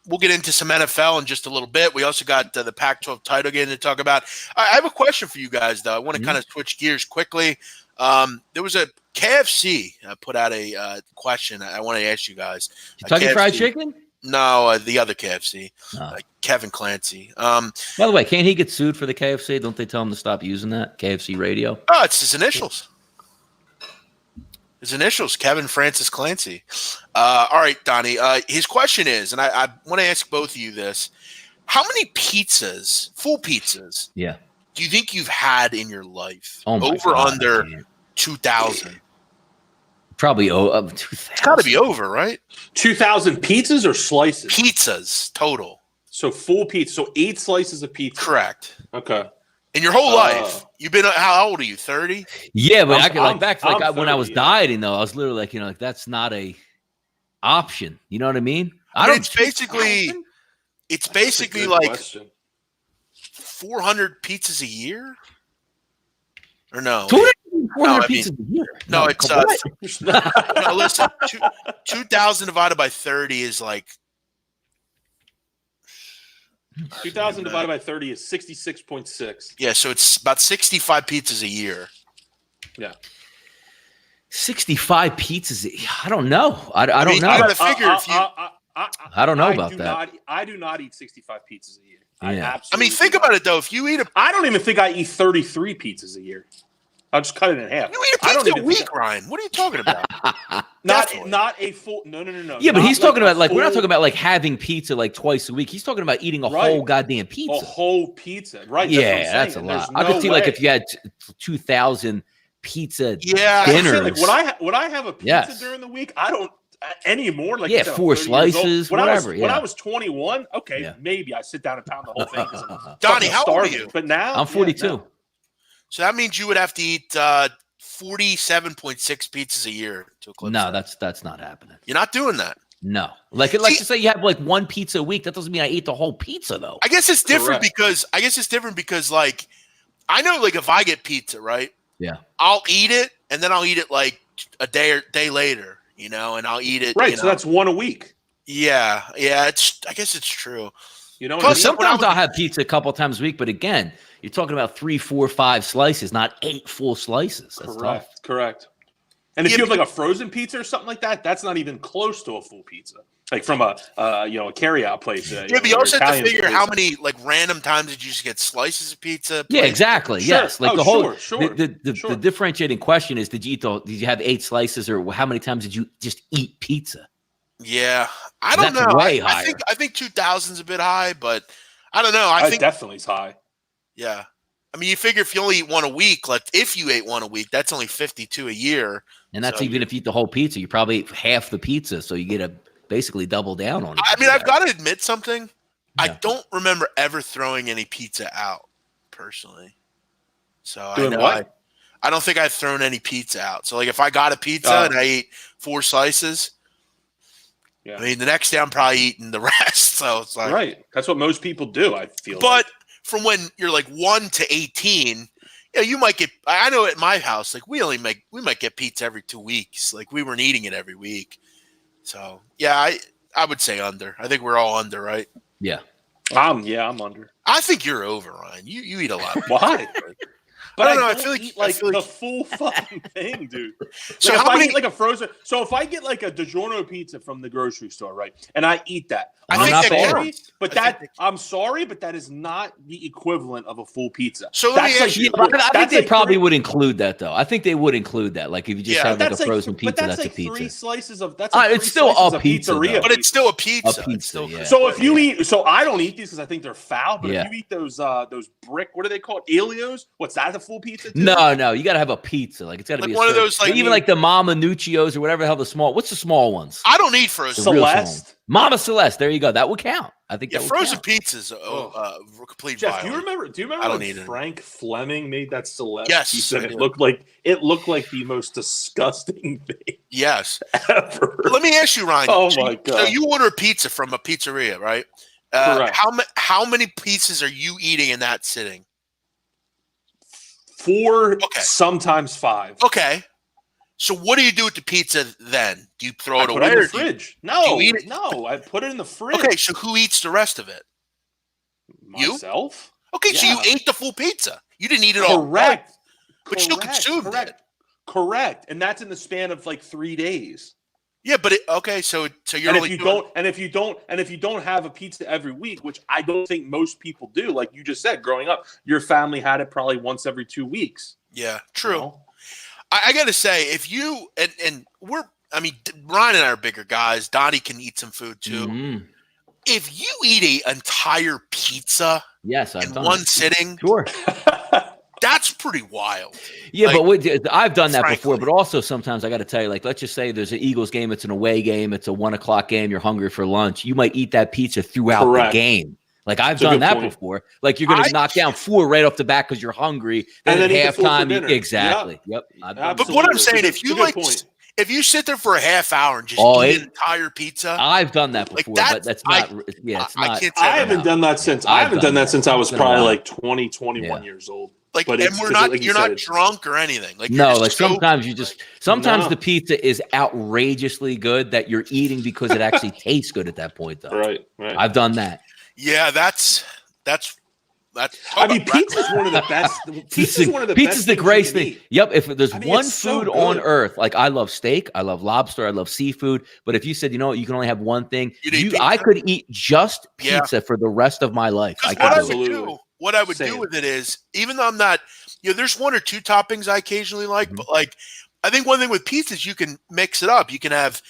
We'll get into some NFL in just a little bit. We also got the Pac-12 title game to talk about. I have a question for you guys, though. I want to kind of switch gears quickly. There was a KFC put out a question I want to ask you guys. Kentucky Fried Chicken? No, the other KFC. Kevin Clancy. By the way, can't he get sued for the KFC? Don't they tell him to stop using that? KFC radio? Oh, it's his initials. His initials, Kevin Francis Clancy. All right, Donnie. His question is, and I want to ask both of you this: how many pizzas, full pizzas, do you think you've had in your life? Under 2,000? Probably 2,000. It's got to be over, right? 2,000 pizzas or slices? Pizzas total. So full pizza. So 8 slices of pizza. Correct. Okay. In your whole life, you've been. How old are you? 30? Yeah, but back to when I was dieting though, I was literally like, that's not a option. You know what I mean? It's basically like question. 400 pizzas a year, or no? 400 pizzas a year? No, it's no. Listen, 2,000 divided by 30 is like. 2,000 divided by 30 is 66.6. Yeah, so it's about 65 pizzas a year. Yeah. 65 pizzas. I don't know. I don't know. I got to figure I don't know about that. I do not eat 65 pizzas a year. Yeah. Think about it, though. If you eat I don't even think I eat 33 pizzas a year. I'll just cut it in half. You eat a pizza a week, Ryan. What are you talking about? not a full. No. Yeah, but he's talking about we're not talking about like having pizza like twice a week. He's talking about eating a whole goddamn pizza. A whole pizza, right? Yeah, that's a lot. I could see like if you had 2,000 pizza dinners. Like when I have a pizza during the week, I don't anymore. Like 4 slices, whatever. When I was 21, maybe I sit down and pound the whole thing. Donnie, how old are you? But now I'm 42. No. So that means you would have to eat 47.6 pizzas a year to eclipse. No, that's not happening. You're not doing that. No, like to say you have like one pizza a week. That doesn't mean I eat the whole pizza though. I guess it's different because like I know like if I get pizza, right? Yeah, I'll eat it and then I'll eat it like a day later, you know, and I'll eat it. Right, so that's one a week. Yeah. I guess it's true. You know, plus sometimes I'll have pizza a couple times a week, but again, you're talking about 3, 4, 5 slices, not 8 full slices. That's correct. And if you have like a frozen pizza or something like that, that's not even close to a full pizza. Like from a carryout place. But you also have to figure how many like random times did you just get slices of pizza? Yeah, exactly. Sure. Yes, like the differentiating question is: did you have 8 slices, or how many times did you just eat pizza? Yeah, I don't know. Way higher. I think 2,000's a bit high, but I don't know. I think definitely is high. Yeah, I mean, you figure if you only eat one a week, like if you ate one a week, that's only 52 a year. And that's even if you eat the whole pizza, you probably eat half the pizza, so you get a basically double down on it. I mean, I've got to admit something. Yeah. I don't remember ever throwing any pizza out personally. So I don't think I've thrown any pizza out. So like if I got a pizza and I ate 4 slices, I mean the next day I'm probably eating the rest. So it's like right. That's what most people do. I feel. But from when you're like 1 to 18. Yeah, you might get. I know at my house, like we might get pizza every 2 weeks. Like we weren't eating it every week. So yeah, I would say under. I think we're all under, right? Yeah. I'm under. I think you're over, Ryan. You eat a lot. Why? But I don't know. I feel like the full fucking thing, dude. So like how many? I eat like a frozen. So if I get like a DiGiorno pizza from the grocery store, right, and I eat that, I'm sorry, but that is not the equivalent of a full pizza. So let me ask you. I think they probably would include that, though. I think they would include that. Like if you just have like a frozen pizza, that's a pizza. 3 slices of that's. It's still a pizza, but it's still a pizza. So if you eat, so I don't eat these because I think they're foul. But if you eat those brick, what are they called? Elios? What's that? A full pizza? Too? No, you got to have a pizza. Like it's got to be one of those, like even like the Mama Nuccios or whatever the hell the small. What's the small ones? I don't eat frozen. Celeste. Mama Celeste. There you go. That would count. I think. Frozen pizzas. Complete. Jeff, do you remember when Frank Fleming made that Celeste? Yes, pizza? It looked like the most disgusting thing. Yes, ever. Let me ask you, Ryan. Oh my god! So you order a pizza from a pizzeria, right? Correct. How many pizzas are you eating in that sitting? 4, sometimes 5. Okay. So what do you do with the pizza then? Do you throw it away? Put it in the fridge. No, I put it in the fridge. Okay, so who eats the rest of it? Myself. You? Okay, so you ate the full pizza. You didn't eat it all. Correct. But you still consumed it. Correct. And that's in the span of like 3 days. Yeah, but so you're if you don't have a pizza every week, which I don't think most people do, like you just said, growing up, your family had it probably once every 2 weeks. Yeah, true. You know? I got to say, if you Ryan and I are bigger guys. Donnie can eat some food too. Mm-hmm. If you eat an entire pizza, in one sitting, sure. That's pretty wild. Yeah, but I've done that before. But also sometimes I got to tell you, like, let's just say there's an Eagles game. It's an away game. It's a 1:00 game. You're hungry for lunch. You might eat that pizza throughout the game. Like I've done that before. Like you're going to knock down 4 right off the bat because you're hungry. And then at halftime, exactly. Yep. But what I'm saying, if you sit there for a half hour and just eat an entire pizza, I've done that before. But that's not. It's not. I haven't done that since. I haven't done that since I was probably like 20, 21 years old. Like, and you're not drunk or anything. Like, no, like sometimes the pizza is outrageously good that you're eating because it actually tastes good at that point, though. Right. I've done that. Yeah, that's. I mean, pizza's one of the best. Pizza's the greatest thing. Yep. If there's one food on earth, like I love steak, I love lobster, I love seafood. But if you said, you know what, you can only have one thing, I could eat just pizza for the rest of my life. What what I would do with it is, even though I'm not, there's one or two toppings I occasionally like, but like, I think one thing with pizzas, you can mix it up. You can have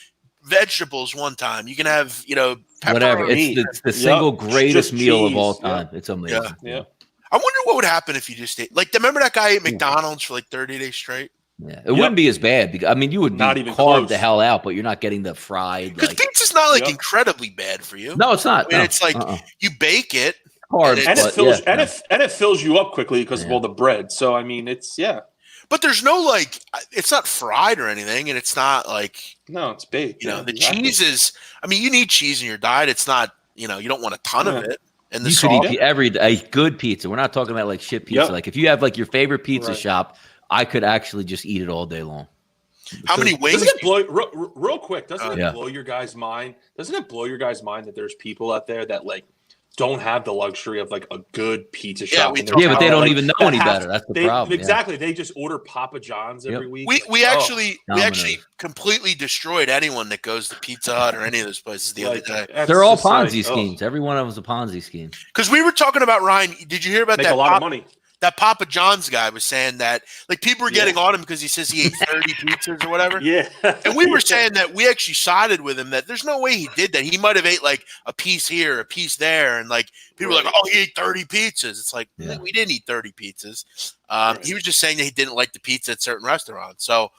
vegetables one time. You can have, pepperoni. Whatever. It's the single greatest meal of all time. It's amazing. Yeah. I wonder what would happen if you just ate. Like, remember that guy ate McDonald's for like 30 days straight? Yeah, it wouldn't be as bad. Because, I mean, you would not even carve the hell out, but you're not getting the fried. Because pizza's not like incredibly bad for you. No, it's not. I mean, it's like you bake it. Hard, and it fills you up quickly because of all the bread. So I mean, it's But there's no like, it's not fried or anything, and it's not like it's baked. The cheese is. I mean, you need cheese in your diet. It's not. You don't want a ton of it. And you could eat a good pizza. We're not talking about like shit pizza. Like if you have like your favorite pizza shop, I could actually just eat it all day long. How many wings? Doesn't it blow real quick? Doesn't it blow your guys' mind? Doesn't it blow your guys' mind that there's people out there that like don't have the luxury of like a good pizza shop? But they don't even know any better. That's the problem. Exactly. They just order Papa John's every week. We actually completely destroyed anyone that goes to Pizza Hut or any of those places the other day. They're all Ponzi schemes. Every one of them is a Ponzi scheme. Because we were talking about Ryan. Did you hear about that? Make a lot of money. That Papa John's guy was saying that like people were getting on him because he says he ate 30 pizzas or whatever. Yeah. And we were saying that we actually sided with him that there's no way he did that. He might have ate like a piece here, a piece there. And like people were like, oh, he ate 30 pizzas. It's like, we didn't eat 30 pizzas. He was just saying that he didn't like the pizza at certain restaurants. So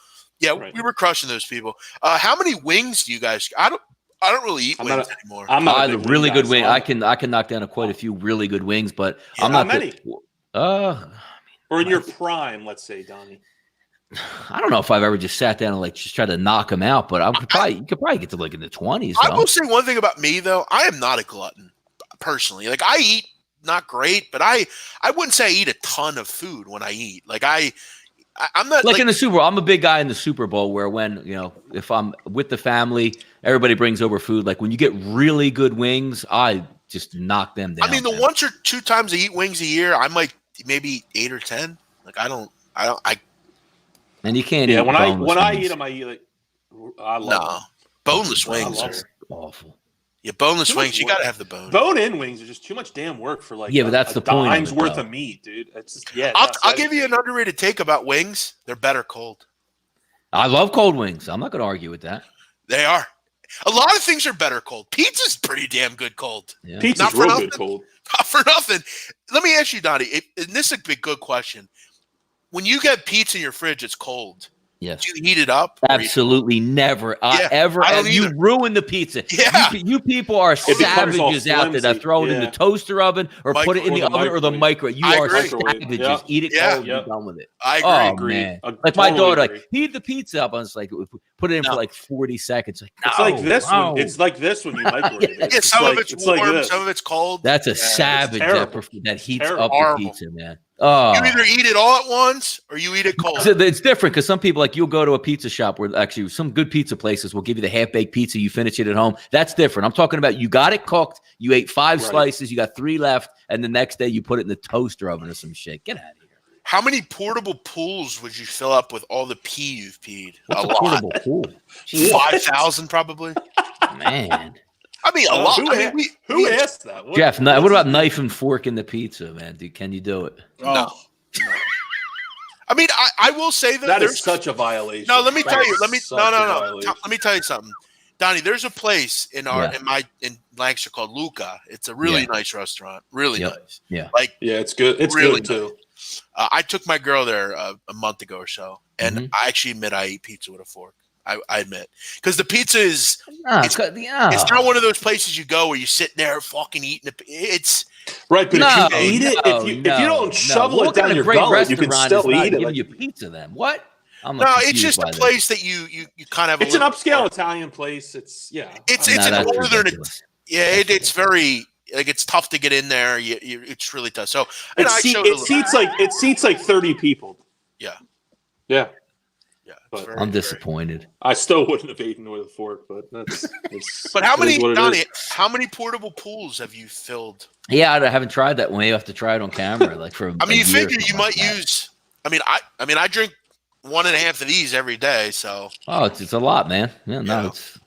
we were crushing those people. How many wings do you guys? I don't really eat wings anymore. I'm not a really good wing. I can knock down quite a few really good wings, but I'm not many. Or in your prime, let's say, Donnie. I don't know if I've ever just sat down and like just tried to knock them out, but you could probably get to like in the 20s. I will say one thing about me though. I am not a glutton personally. Like I eat not great, but I wouldn't say I eat a ton of food when I eat. Like I'm not like in the Super Bowl. I'm a big guy in the Super Bowl where when, if I'm with the family, everybody brings over food. Like when you get really good wings, I just knock them down. I mean, the once or two times I eat wings a year, I might maybe 8 or 10. Like and you can't eat when I wings. eat them, I eat like I love boneless wings are awful. Yeah, boneless wings, you gotta have the bone. Bone-in wings are just too much damn work for like but that's the point. Dime's worth of meat, dude. It's just I'll give you an underrated take about wings. They're better cold. I love cold wings. I'm not gonna argue with that. They are. A lot of things are better cold. Pizza's pretty damn good cold. Yeah. Pizza's real good cold. Not for nothing. Let me ask you, Donnie, and this is a big good question. When you get pizza in your fridge, it's cold. Yes. Do you heat it up? Absolutely never. Ever. You ruin the pizza. Yeah. You people are savages out there that throw it in the toaster oven or put it in the oven or the microwave. You are savages. Yeah. Eat it cold and be done with it. I agree. Man. Like my daughter, like, heat the pizza up. I was like, put it in for like 40 seconds. Like, it's like this one. It's like this when you microwave it. Some of it's warm, some of it's cold. That's a savage that heats up the pizza, man. You either eat it all at once or you eat it cold. So it's different because some people, like, you'll go to a pizza shop where actually some good pizza places will give you the half-baked pizza. You finish it at home. That's different. I'm talking about you got it cooked. You ate 5 slices. You got 3 left. And the next day you put it in the toaster oven or some shit. Get out of here. How many portable pools would you fill up with all the pee you've peed? What's a portable pool? 5,000 probably. Man. I mean, a lot. Who asked that? Jeff, what about knife and fork in the pizza, man? Can you do it? No. I mean, I will say that is such a violation. No, let me tell you. Let me tell you something, Donnie. There's a place in Lancaster called Luca. It's a really nice restaurant. Really nice. Yeah. It's good. It's really good too. I took my girl there a month ago or so, and I actually admit I eat pizza with a fork. I admit, because the pizza is it's not one of those places you go where you sit there fucking eating it's right. But if you eat it, if you don't shovel it down your gullet, you can still eat it. Give you pizza then? What? It's just a place that you kind of. It's an upscale Italian place. It's in northern. It's very like it's tough to get in there. It's really tough. So it seats like 30 people. Yeah. Yeah. But I'm disappointed. I still wouldn't have eaten with a fork, but that's. But how many, Donnie? How many portable pools have you filled? Yeah, I haven't tried that one. You have to try it on camera, like for. I mean, you figure you might use. I mean, I drink 1.5 of these every day, so. Oh, it's a lot, man. Yeah, no, it's.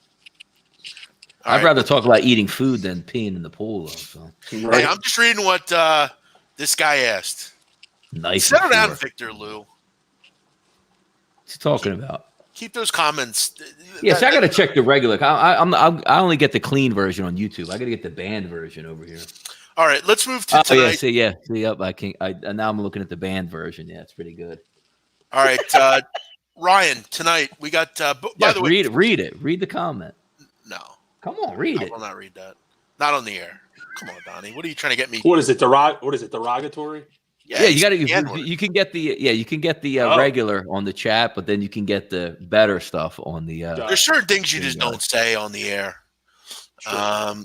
I'd rather talk about eating food than peeing in the pool, though. So. Hey, I'm just reading what This guy asked. Nice. Settle down, Victor Lou. What's he talking about? Keep those comments. Yes, I got to check the regular. I only get the clean version on YouTube. I got to get the banned version over here. All right, let's move to tonight. See, up. I can't. Now I'm looking at the banned version. Yeah, it's pretty good. All right, Ryan. Tonight we got. By the way, read it. Read the comment. No, come on, read it. I will not read that. Not on the air. Come on, Donnie. What are you trying to get me? What is it? Derogatory? Yeah, you got to. You can get the regular on the chat, but then you can get the better stuff on the. There's certain things you just don't say on the air. Sure.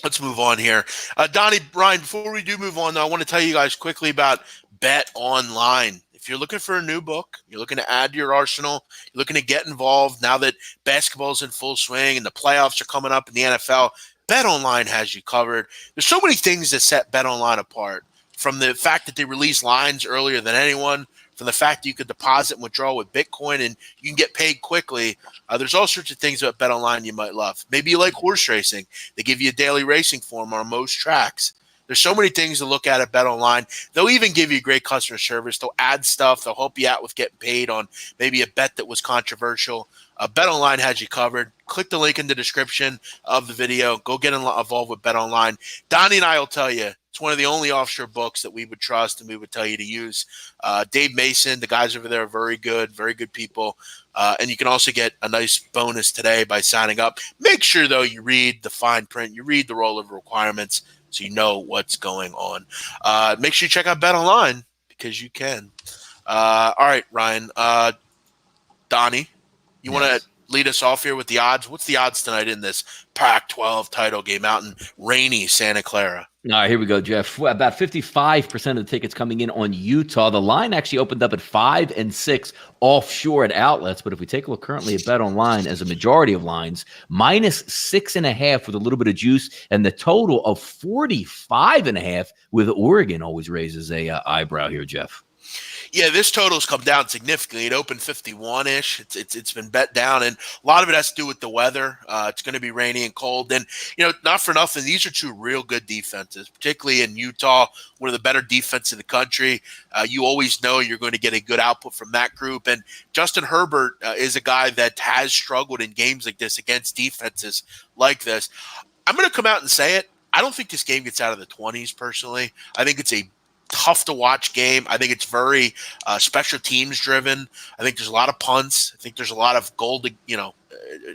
Let's move on here. Donnie, Ryan, before we do move on, though, I want to tell you guys quickly about Bet Online. If you're looking for a new book, you're looking to add to your arsenal, you're looking to get involved now that basketball's in full swing and the playoffs are coming up in the NFL, Bet Online has you covered. There's so many things that set Bet Online apart, from the fact that they release lines earlier than anyone, from the fact that you could deposit and withdraw with Bitcoin and you can get paid quickly. There's all sorts of things about Bet Online you might love. Maybe you like horse racing. They give you a daily racing form on most tracks. There's so many things to look at Bet Online. They'll even give you great customer service. They'll add stuff. They'll help you out with getting paid on maybe a bet that was controversial. Bet Online has you covered. Click the link in the description of the video. Go get involved with Bet Online. Donnie and I will tell you, it's one of the only offshore books that we would trust and we would tell you to use. Dave Mason, the guys over there are very good people. And you can also get a nice bonus today by signing up. Make sure, though, you read the fine print. You read the rollover requirements so you know what's going on. Make sure you check out Bet Online because you can. All right, Ryan. Donnie, you want to lead us off here with the odds? What's the odds tonight in this Pac-12 title game out in rainy Santa Clara? All right, here we go, Jeff. About 55% of the tickets coming in on Utah. The line actually opened up at 5 and 6 offshore at outlets. But if we take a look currently at Bet Online, as a majority of lines, minus 6.5 with a little bit of juice, and the total of 45.5 with Oregon always raises a eyebrow here, Jeff. Yeah, this total's come down significantly. It opened 51-ish. It's been bet down, and a lot of it has to do with the weather. It's going to be rainy and cold. And, not for nothing, these are two real good defenses, particularly in Utah, one of the better defenses in the country. You always know you're going to get a good output from that group. And Justin Herbert is a guy that has struggled in games like this against defenses like this. I'm going to come out and say it. I don't think this game gets out of the 20s, personally. I think it's a tough to watch game. I think it's very special teams driven. I think there's a lot of punts. I think there's a lot of goal to,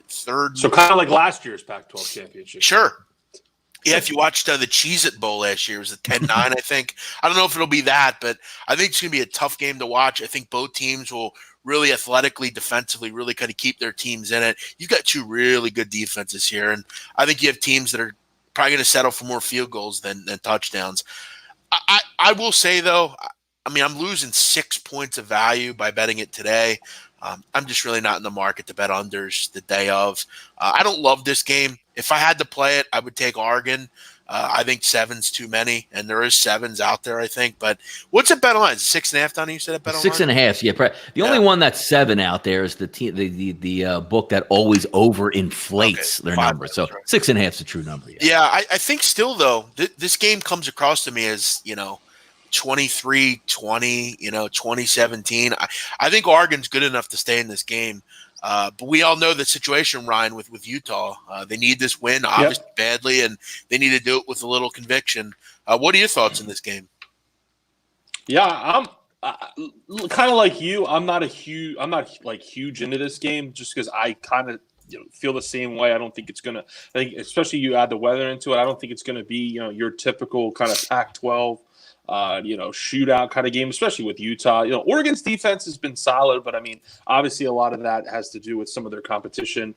third. So kind of like last year's Pac-12 championship. Sure. Yeah, if you watched the Cheez-It Bowl last year, it was a 10-9, I think. I don't know if it'll be that, but I think it's going to be a tough game to watch. I think both teams will really athletically, defensively, really kind of keep their teams in it. You've got two really good defenses here, and I think you have teams that are probably going to settle for more field goals than touchdowns. I will say, though, I'm losing 6 points of value by betting it today. I'm just really not in the market to bet unders the day of. I don't love this game. If I had to play it, I would take Oregon. I think 7's too many, and there is 7s out there, I think. But what's at Bet Online? 6.5, Donnie? You said at Bet Online? 6.5, yeah. The only one that's 7 out there is the book that always overinflates their number. So right. 6.5 is a true number. Yeah, I think still, though, this game comes across to me as, 23-20, 2017. I think Oregon's good enough to stay in this game. But we all know the situation, Ryan, with Utah. They need this win, obviously, badly, and they need to do it with a little conviction. What are your thoughts in this game? Yeah, I'm kind of like you. I'm not huge into this game just because I kind of feel the same way. I don't think it's gonna. I think especially you add the weather into it. I don't think it's gonna be your typical kind of Pac-12. Shootout kind of game, especially with Utah. Oregon's defense has been solid, but obviously a lot of that has to do with some of their competition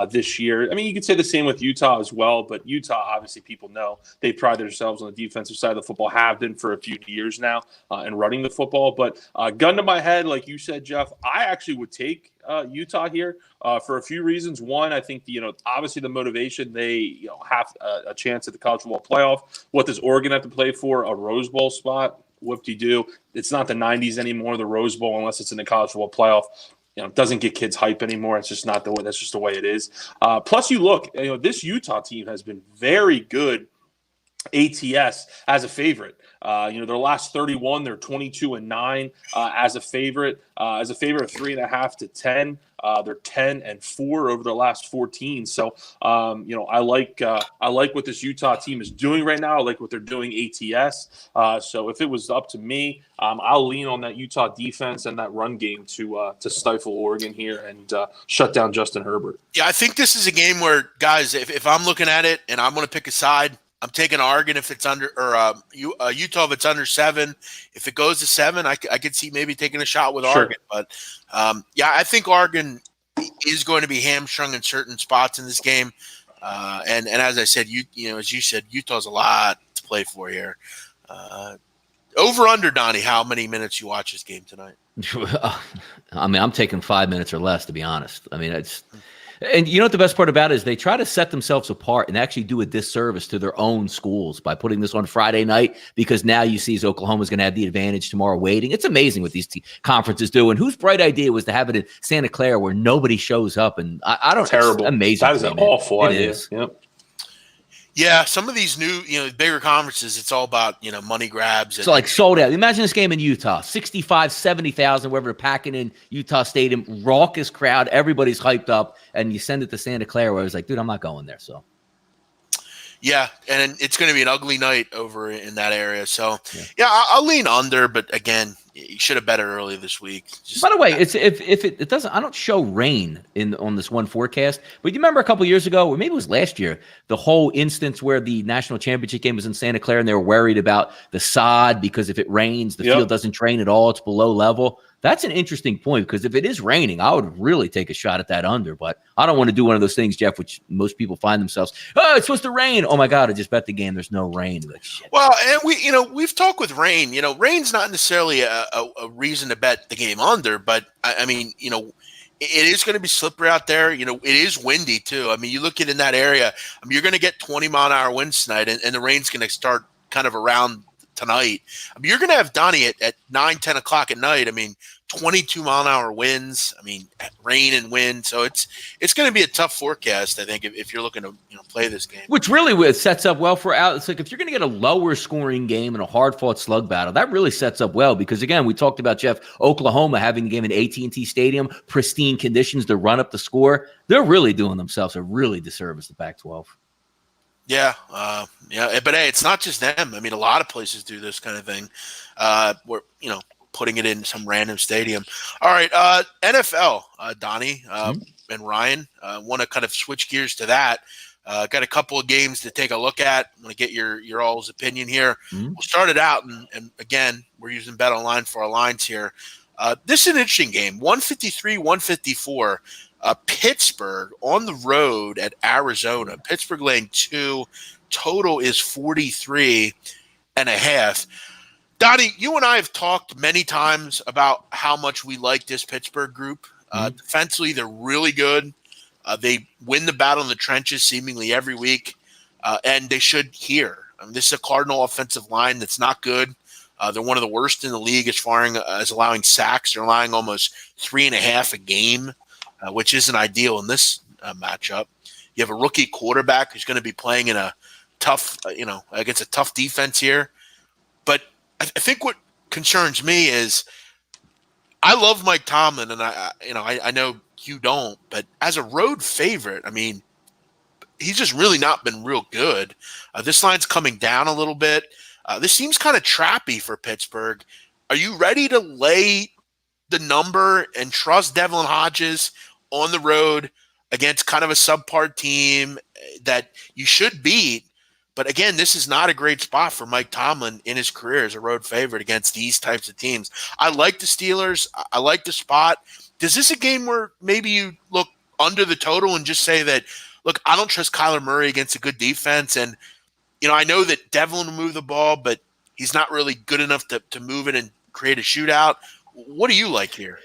this year. You could say the same with Utah as well, but Utah, obviously people know they pride themselves on the defensive side of the football, have been for a few years now in running the football. But gun to my head, like you said, Jeff, I actually would take Utah here for a few reasons. One, I think obviously the motivation, they have a chance at the college football playoff. What does Oregon have to play for? A Rose Bowl spot? Whoop-de-doo. It's not the 90s anymore, the Rose Bowl, unless it's in the college football playoff. It doesn't get kids hype anymore. It's just not the way. That's just the way it is. Plus, you look, this Utah team has been very good ATS as a favorite. Their last 31, they're 22-9 as a favorite. As a favorite of 3.5 to 10, they're 10-4 over their last 14. So, I like what this Utah team is doing right now. I like what they're doing ATS. So if it was up to me, I'll lean on that Utah defense and that run game to stifle Oregon here and shut down Justin Herbert. Yeah, I think this is a game where, guys, if I'm looking at it and I'm going to pick a side, I'm taking Oregon if it's under, or Utah if it's under 7. If it goes to 7, I could see maybe taking a shot with Oregon. But I think Oregon is going to be hamstrung in certain spots in this game. And as I said, as you said, Utah's a lot to play for here. Over under, Donnie, how many minutes you watch this game tonight? I mean, I'm taking 5 minutes or less, to be honest. I mean, and you know what the best part about it is they try to set themselves apart and actually do a disservice to their own schools by putting this on Friday night, because now you see Oklahoma's going to have the advantage tomorrow waiting. It's amazing what these conferences do. And whose bright idea was to have it in Santa Clara where nobody shows up? And I don't. Terrible. It's amazing. That is an awful idea. Yep. Yeah, some of these new, bigger conferences, it's all about, money grabs. So like sold out. Imagine this game in Utah, 65, 70,000, wherever they're packing in Utah Stadium, raucous crowd, everybody's hyped up, and you send it to Santa Clara where I was like, dude, I'm not going there. So. Yeah, and it's going to be an ugly night over in that area. So, I'll lean under, but again, you should have bet it earlier this week. By the way, if it doesn't, I don't show rain on this one forecast. But you remember a couple years ago, or maybe it was last year, the whole instance where the national championship game was in Santa Clara, and they were worried about the sod because if it rains, the field doesn't drain at all; it's below level. That's an interesting point, because if it is raining, I would really take a shot at that under. But I don't want to do one of those things, Jeff, which most people find themselves, it's supposed to rain. Oh my God, I just bet the game there's no rain. Like, shit. Well, and we've talked with rain. Rain's not necessarily a reason to bet the game under, but I mean, it is going to be slippery out there. It is windy too. I mean, you look at in that area, you're going to get 20-mile-an-hour winds tonight, and the rain's going to start kind of around tonight. You're going to have Donnie at 9, 10 o'clock at night. 22-mile-an-hour winds. Rain and wind. So it's going to be a tough forecast, I think, if you're looking to play this game. Which really sets up well for out. It's like if you're going to get a lower scoring game and a hard fought slug battle, that really sets up well, because again, we talked about, Jeff, Oklahoma having the game in AT&T Stadium, pristine conditions to run up the score. They're really doing themselves a really disservice to Pac-12. Yeah, but hey, it's not just them. A lot of places do this kind of thing. Where putting it in some random stadium. All right, NFL, Donnie and Ryan, want to kind of switch gears to that. Got a couple of games to take a look at. I'm going to get your all's opinion here. We'll start it out, and again, we're using Bet Online for our lines here. This is an interesting game, 153-154. Pittsburgh on the road at Arizona. Pittsburgh laying 2. Total is 43.5. Donnie, you and I have talked many times about how much we like this Pittsburgh group. Defensively, they're really good. They win the battle in the trenches seemingly every week, and they should here. This is a Cardinal offensive line that's not good. They're one of the worst in the league as far as allowing sacks. They're allowing almost 3.5 a game, which isn't ideal in this matchup. You have a rookie quarterback who's going to be playing in a tough, against a tough defense here. But I think what concerns me is I love Mike Tomlin, and I know you don't, but as a road favorite, he's just really not been real good. This line's coming down a little bit. This seems kind of trappy for Pittsburgh. Are you ready to lay the number and trust Devlin Hodges on the road against kind of a subpar team that you should beat? But again, this is not a great spot for Mike Tomlin in his career as a road favorite against these types of teams. I like the Steelers. I like the spot. Is this a game where maybe you look under the total and just say that, look, I don't trust Kyler Murray against a good defense, and I know that Devlin will move the ball, but he's not really good enough to move it and create a shootout. What do you like here?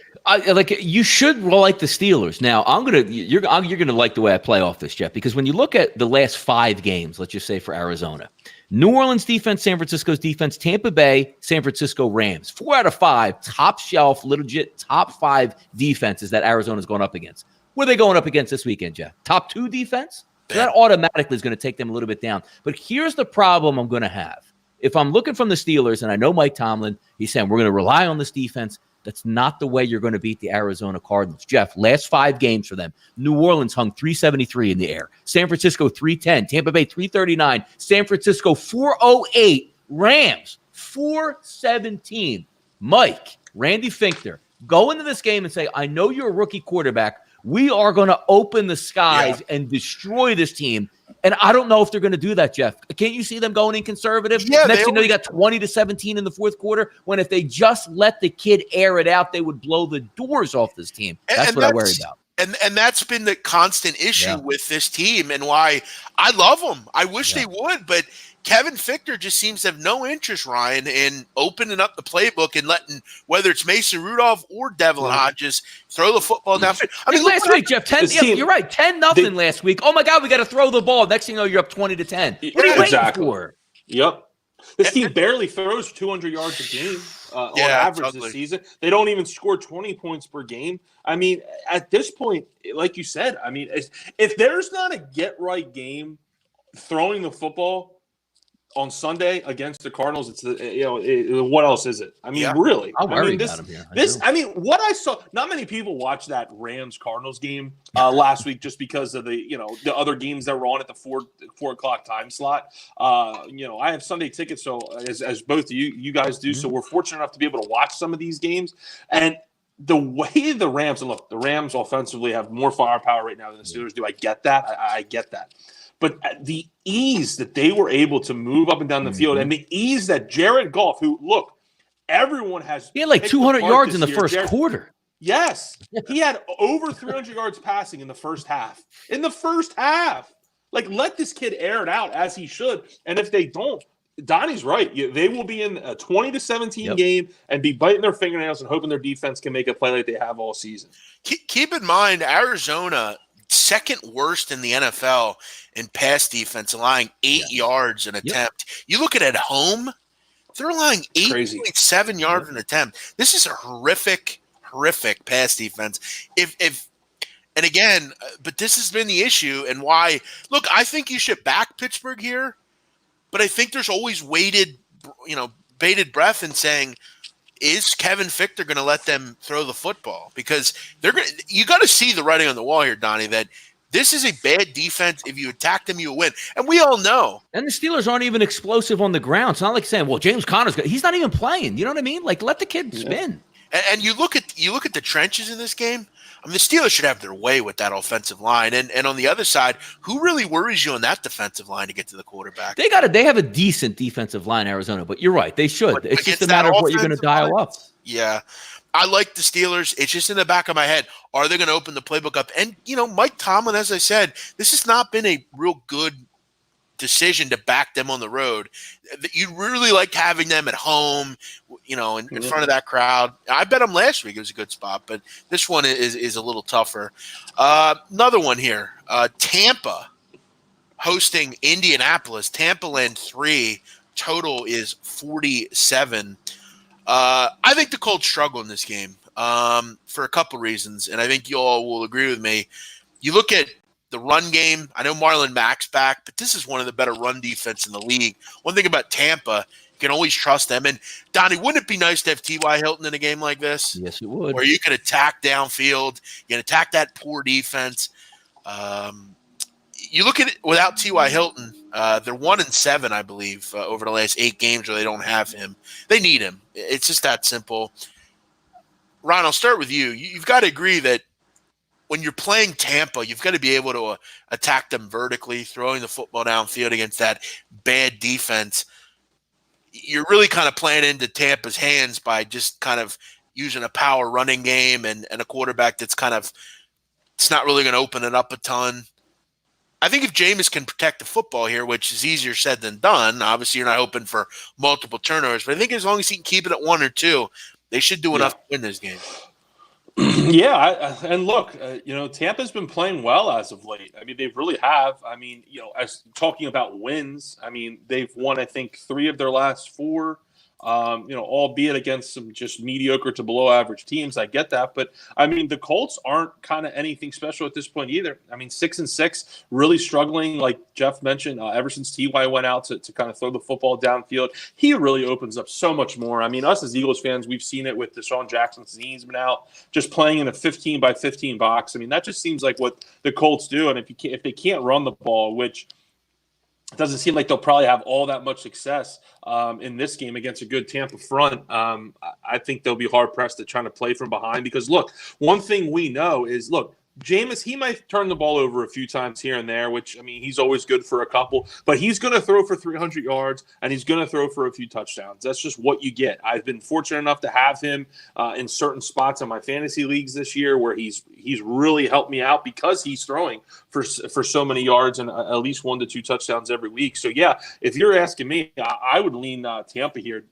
You should like the Steelers. Now, you're gonna like the way I play off this, Jeff, because when you look at the last 5 games, let's just say for Arizona, New Orleans defense, San Francisco's defense, Tampa Bay, San Francisco Rams, 4 out of 5 top shelf, legit top 5 defenses that Arizona's going up against. What are they going up against this weekend, Jeff? Top 2 defense? So that automatically is going to take them a little bit down. But here's the problem I'm going to have. If I'm looking from the Steelers, and I know Mike Tomlin, he's saying we're going to rely on this defense. That's not the way you're going to beat the Arizona Cardinals. Jeff, last 5 games for them. New Orleans hung 373 in the air. San Francisco 310. Tampa Bay 339. San Francisco 408. Rams 417. Mike, Randy Finkner, go into this game and say, I know you're a rookie quarterback. We are going to open the skies and destroy this team. And I don't know if they're going to do that, Jeff. Can't you see them going in conservative? Yeah, Next thing you know, you got 20-17 in the fourth quarter, when if they just let the kid air it out, they would blow the doors off this team. That's what I worry about. And that's been the constant issue with this team, and why I love them. I wish they would, but Kevin Fichtner just seems to have no interest, Ryan, in opening up the playbook and letting, whether it's Mason Rudolph or Devlin Hodges, throw the football down. I mean, last week, Jeff, 10. You're right, 10-0 last week. Oh my God, we got to throw the ball. Next thing you know, you're up 20-10. What are you waiting for? Yep. This team barely throws 200 yards a game on average this season. They don't even score 20 points per game. I mean, at this point, like you said, I mean, if there's not a get-right game throwing the football on Sunday against the Cardinals, it's what else is it? I mean, really? I'm worried about him here. I mean, what I saw. Not many people watched that Rams Cardinals game last week just because of the other games that were on at the 4 o'clock time slot. I have Sunday tickets, so as both of you guys do, so we're fortunate enough to be able to watch some of these games. And the way the Rams offensively have more firepower right now than the Steelers do. I get that. I get that. But the ease that they were able to move up and down the field, and the ease that Jared Goff, who, look, everyone has. He had like 200 yards in the first quarter. Yes. He had over 300 yards passing in the first half. Like, let this kid air it out as he should. And if they don't, Donnie's right. They will be in a 20-17 game and be biting their fingernails and hoping their defense can make a play like they have all season. Keep in mind, Arizona, second worst in the NFL in pass defense, allowing 8 yards an attempt. You look at home, they're allowing 8.7 yards an attempt. This is a horrific pass defense. And again, but this has been the issue, and why. Look, I think you should back Pittsburgh here, but I think there's always bated breath in saying, is Kevin Fichtner going to let them throw the football? Because you got to see the writing on the wall here, Donnie, that this is a bad defense. If you attack them, you win. And we all know. And the Steelers aren't even explosive on the ground. It's not like saying, well, James Conner's good. He's not even playing. You know what I mean? Like, let the kid spin. And you look at the trenches in this game. I mean, the Steelers should have their way with that offensive line. And on the other side, who really worries you on that defensive line to get to the quarterback? They have a decent defensive line, Arizona, but you're right. They should. But it's just a matter of what you're going to dial up. Yeah. I like the Steelers. It's just in the back of my head. Are they going to open the playbook up? And, Mike Tomlin, as I said, this has not been a real good decision to back them on the road. You really like having them at home, in front of that crowd. I bet them last week it was a good spot, but this one is a little tougher. Another one here, Tampa hosting Indianapolis. Tampa land 3, total is 47. I think the Colts struggle in this game for a couple reasons, and I think you all will agree with me. You look at the run game. I know Marlon Mack's back, but this is one of the better run defense in the league. One thing about Tampa, you can always trust them. And, Donnie, wouldn't it be nice to have T.Y. Hilton in a game like this? Yes, it would. Where you can attack downfield. You can attack that poor defense. You look at it without T.Y. Hilton, they're 1-7, I believe, over the last 8 games where they don't have him. They need him. It's just that simple. Ron, I'll start with you. You've got to agree that when you're playing Tampa, you've got to be able to attack them vertically, throwing the football downfield against that bad defense. You're really kind of playing into Tampa's hands by just kind of using a power running game and a quarterback that's it's not really going to open it up a ton. I think if Jameis can protect the football here, which is easier said than done, obviously you're not hoping for multiple turnovers, but I think as long as he can keep it at 1 or 2, they should do enough to win this game. Yeah, and look, Tampa's been playing well as of late. I mean, they really have. I mean, as talking about wins, I mean, they've won, I think, 3 of their last 4. albeit against some just mediocre to below average teams. I get that. But, I mean, the Colts aren't kind of anything special at this point either. I mean, 6-6, really struggling, like Jeff mentioned, ever since T.Y. went out to kind of throw the football downfield. He really opens up so much more. I mean, us as Eagles fans, we've seen it with Deshaun Jackson since he's been out, just playing in a 15 by 15 box. I mean, that just seems like what the Colts do. And if they can't run the ball, which it doesn't seem like they'll probably have all that much success in this game against a good Tampa front. I think they'll be hard-pressed at trying to play from behind because, look, one thing we know is, look, Jameis, he might turn the ball over a few times here and there, which, I mean, he's always good for a couple, but he's going to throw for 300 yards and he's going to throw for a few touchdowns. That's just what you get. I've been fortunate enough to have him in certain spots in my fantasy leagues this year where he's really helped me out because he's throwing for so many yards and at least 1 to 2 touchdowns every week. So, yeah, if you're asking me, I would lean Tampa here.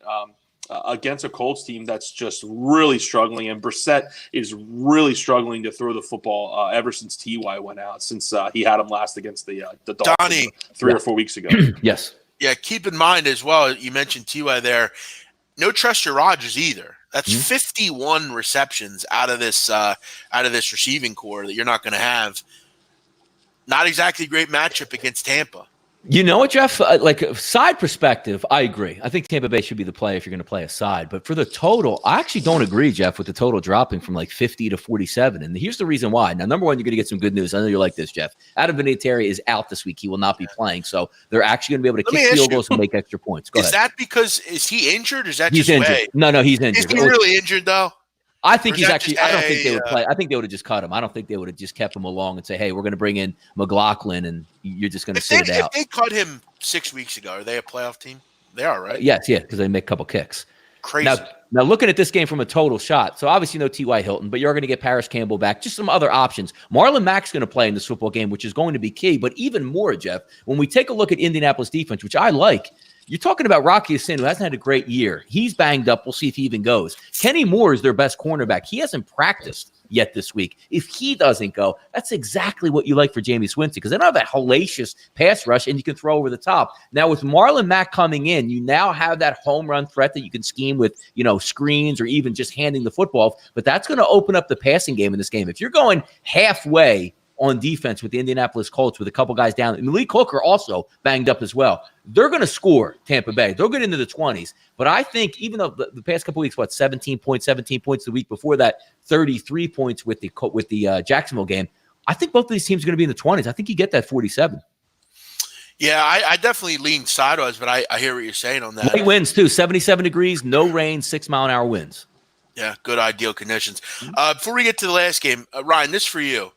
Against a Colts team that's just really struggling, and Brissett is really struggling to throw the football ever since T.Y. went out, since he had him last against the Dolphins Donnie, 3 or 4 weeks ago. Yes. Yeah, keep in mind as well, you mentioned T.Y. there, no Trester Rogers either. That's 51 receptions out of this receiving core that you're not going to have. Not exactly a great matchup against Tampa. You know what, Jeff? Like side perspective, I agree. I think Tampa Bay should be the play if you're going to play a side. But for the total, I actually don't agree, Jeff, with the total dropping from like 50 to 47. And here's the reason why. Now, number one, you're going to get some good news. I know you like this, Jeff. Adam Vinatieri is out this week. He will not be playing. So they're actually going to be able to kick field goals and make extra points. Go ahead. Is that because is he injured? Or is that he's just injured? way? No, he's injured. Is he really injured though? I think he's actually. I don't think they would just play. I think they would have just cut him. I don't think they would have just kept him along and say, "Hey, we're going to bring in McLaughlin, and you're just going to sit it out." If they cut him 6 weeks ago, are they a playoff team? They are, right? Yes, because they make a couple kicks. Crazy. Now, looking at this game from a total shot, so obviously no T.Y. Hilton, but you're going to get Paris Campbell back. Just some other options. Marlon Mack's going to play in this football game, which is going to be key. But even more, Jeff, when we take a look at Indianapolis defense, which I like. You're talking about Rocky Sin, who hasn't had a great year. He's banged up. We'll see if he even goes. Kenny Moore is their best cornerback. He hasn't practiced yet this week. If he doesn't go, that's exactly what you like for Jameis Winston because they don't have that hellacious pass rush, and you can throw over the top. Now, with Marlon Mack coming in, you now have that home run threat that you can scheme with, screens or even just handing the football. But that's going to open up the passing game in this game. If you're going halfway on defense with the Indianapolis Colts with a couple guys down. And Malik Hooker also banged up as well. They're going to score Tampa Bay. They'll get into the 20s. But I think even though the past couple weeks, 17 points the week before that, 33 points with the Jacksonville game, I think both of these teams are going to be in the 20s. I think you get that 47. Yeah, I definitely lean sideways, but I hear what you're saying on that. Light winds too, 77 degrees, no rain, 6-mile-an-hour winds. Yeah, good ideal conditions. Before we get to the last game, Ryan, this is for you.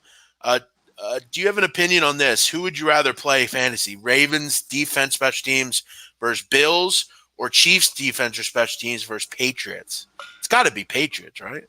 Do you have an opinion on this? Who would you rather play fantasy? Ravens defense special teams versus Bills, or Chiefs defense or special teams versus Patriots? It's got to be Patriots, right?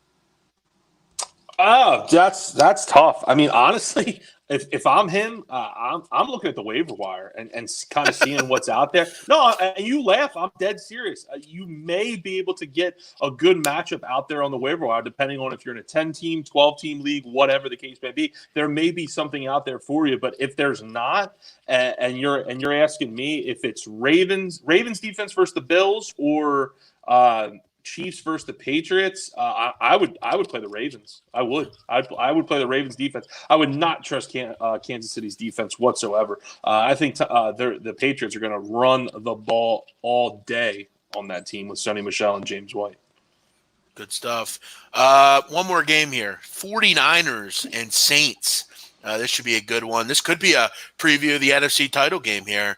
Oh, that's tough. I mean, honestly, if I'm him, I'm looking at the waiver wire and kind of seeing what's out there. No, and you laugh. I'm dead serious. You may be able to get a good matchup out there on the waiver wire, depending on if you're in a 10-team, 12-team league, whatever the case may be. There may be something out there for you, but if there's not, and you're asking me if it's Ravens defense versus the Bills or Chiefs versus the Patriots, I would play the Ravens. I would play the Ravens defense. I would not trust Kansas City's defense whatsoever. I think the Patriots are going to run the ball all day on that team with Sonny Michel and James White. Good stuff. One more game here. 49ers and Saints. This should be a good one. This could be a preview of the NFC title game here.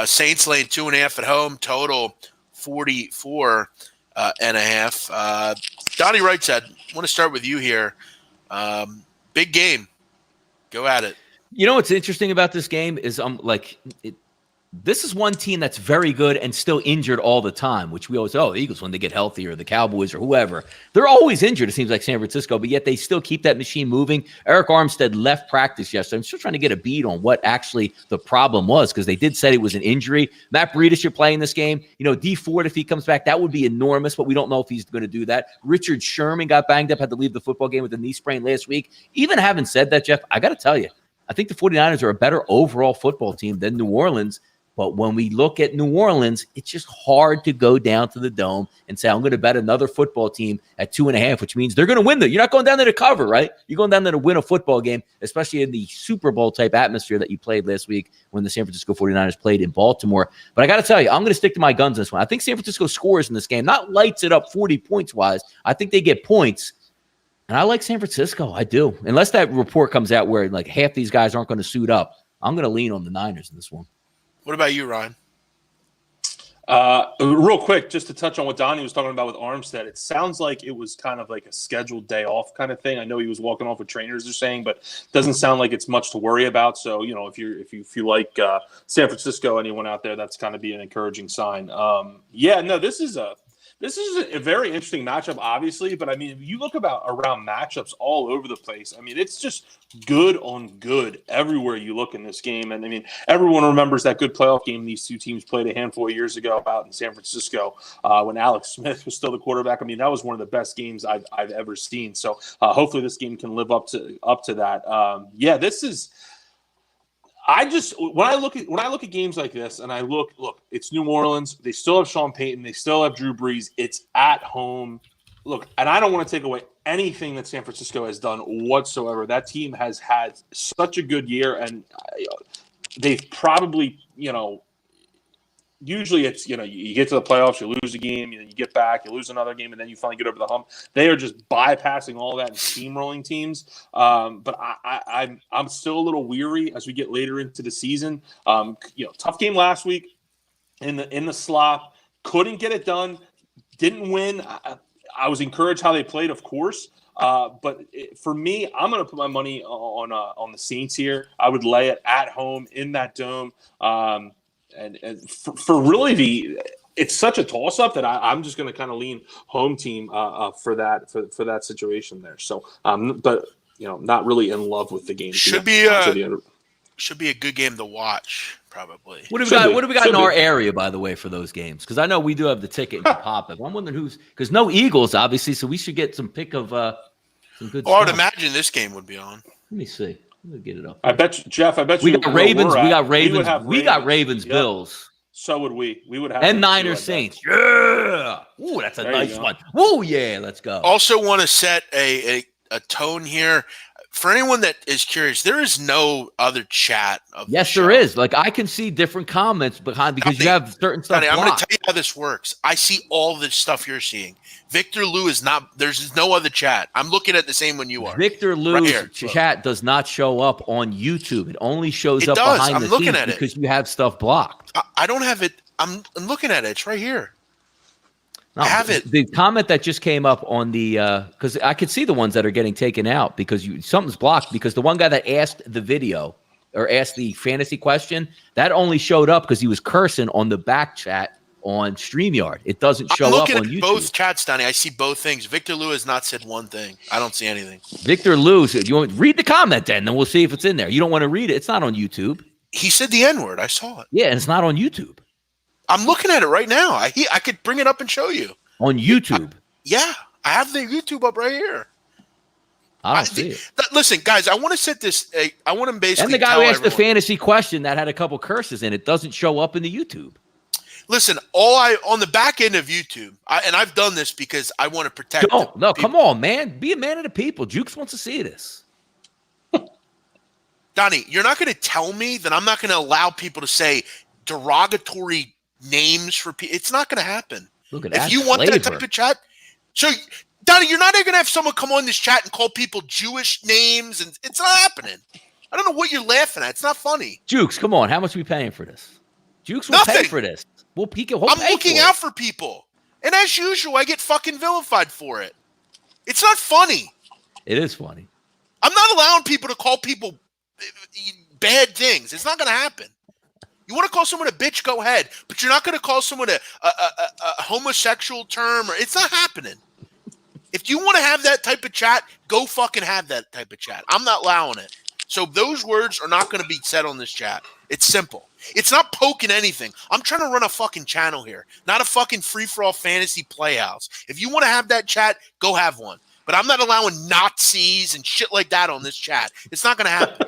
Saints laying 2.5 at home, total 44. And a half. Donnie Rightside, I want to start with you here. Big game. Go at it. You know what's interesting about this game is this is one team that's very good and still injured all the time, which we always the Eagles when they get healthy or the Cowboys or whoever. They're always injured, it seems like San Francisco, but yet they still keep that machine moving. Eric Armstead left practice yesterday. I'm still trying to get a beat on what actually the problem was because they did say it was an injury. Matt Breida should play in this game. D Ford, if he comes back, that would be enormous, but we don't know if he's going to do that. Richard Sherman got banged up, had to leave the football game with a knee sprain last week. Even having said that, Jeff, I got to tell you, I think the 49ers are a better overall football team than New Orleans. But when we look at New Orleans, it's just hard to go down to the Dome and say, I'm going to bet another football team at 2.5, which means they're going to win. You're not going down there to cover, right? You're going down there to win a football game, especially in the Super Bowl type atmosphere that you played last week when the San Francisco 49ers played in Baltimore. But I got to tell you, I'm going to stick to my guns on this one. I think San Francisco scores in this game, not lights it up 40 points wise. I think they get points. And I like San Francisco. I do. Unless that report comes out where like half these guys aren't going to suit up, I'm going to lean on the Niners in this one. What about you, Ryan? Real quick, just to touch on what Donnie was talking about with Armstead, it sounds like it was kind of like a scheduled day off kind of thing. I know he was walking off with trainers, they're saying, but it doesn't sound like it's much to worry about. So, if you like San Francisco, anyone out there, that's kind of be an encouraging sign. This is a very interesting matchup, obviously, but I mean, if you look around matchups all over the place, I mean, it's just good on good everywhere you look in this game. And I mean, everyone remembers that good playoff game these two teams played a handful of years ago out in San Francisco when Alex Smith was still the quarterback. I mean, that was one of the best games I've ever seen. So hopefully this game can live up to that. This is. When I look at games like this, and I look, it's New Orleans. They still have Sean Payton. They still have Drew Brees. It's at home. Look, and I don't want to take away anything that San Francisco has done whatsoever. That team has had such a good year, and they've probably, usually it's, you get to the playoffs, you lose a game, you get back, you lose another game, and then you finally get over the hump. They are just bypassing all that and steamrolling teams. But I'm still a little weary as we get later into the season. Tough game last week in the slop. Couldn't get it done. Didn't win. I was encouraged how they played, of course. But for me, I'm going to put my money on the Saints here. I would lay it at home in that dome. And for really it's such a toss-up that I'm just going to kind of lean home team for that situation there. So, but not really in love with the game. Should be a good game to watch, probably. What do we got in our area, by the way, for those games? Because I know we do have the ticket and pop up. I'm wondering because no Eagles, obviously, so we should get some pick of some good. I would imagine this game would be on. Let me see. Let me get it up. I bet you, Jeff. We got Ravens. We got Ravens. Bills. So would we. We would have and Niners Saints. Yeah. Ooh, that's a nice one. Ooh, yeah. Let's go. Also, want to set a tone here. For anyone that is curious, there is no other chat. Yes, there is. Like I can see different comments behind because you have certain stuff. I'm going to tell you how this works. I see all the stuff you're seeing. Victor Lou is not. There's no other chat. I'm looking at the same one you are. Victor Lou's chat does not show up on YouTube. It only shows up behind the scenes because you have stuff blocked. I don't have it. I'm looking at it. It's right here. No, I have it. The comment that just came up on the because I could see the ones that are getting taken out because something's blocked because the one guy that asked the video or asked the fantasy question that only showed up because he was cursing on the back chat on StreamYard. It doesn't show up on YouTube. Both chats, Donnie. I see both things. Victor Lou has not said one thing. I don't see anything. Victor Lou said, "You want to read the comment then we'll see if it's in there." You don't want to read it. It's not on YouTube. He said the N-word. I saw it. Yeah, and it's not on YouTube. I'm looking at it right now. I could bring it up and show you. On YouTube? I have the YouTube up right here. I don't see it. Listen, guys, I want to set this. I want to basically. And the guy who asked the fantasy question that had a couple curses in it doesn't show up in the YouTube. Listen, on the back end of YouTube, and I've done this because I want to protect. No, come on, man. Be a man of the people. Jukes wants to see this. Donnie, you're not going to tell me that I'm not going to allow people to say derogatory names for people. It's not going to happen. Look at that. If you want that type of chat, so Donnie, you're not going to have someone come on this chat and call people Jewish names, and it's not happening. I don't know what you're laughing at. It's not funny. Jukes, come on. How much are we paying for this? Jukes will pay for this. I'm looking out for people, and as usual, I get fucking vilified for it. It's not funny. It is funny. I'm not allowing people to call people bad things. It's not going to happen. You want to call someone a bitch, go ahead. But you're not going to call someone a homosexual term. It's not happening. If you want to have that type of chat, go fucking have that type of chat. I'm not allowing it. So those words are not going to be said on this chat. It's simple. It's not poking anything. I'm trying to run a fucking channel here, not a fucking free-for-all fantasy playhouse. If you want to have that chat, go have one. But I'm not allowing Nazis and shit like that on this chat. It's not going to happen.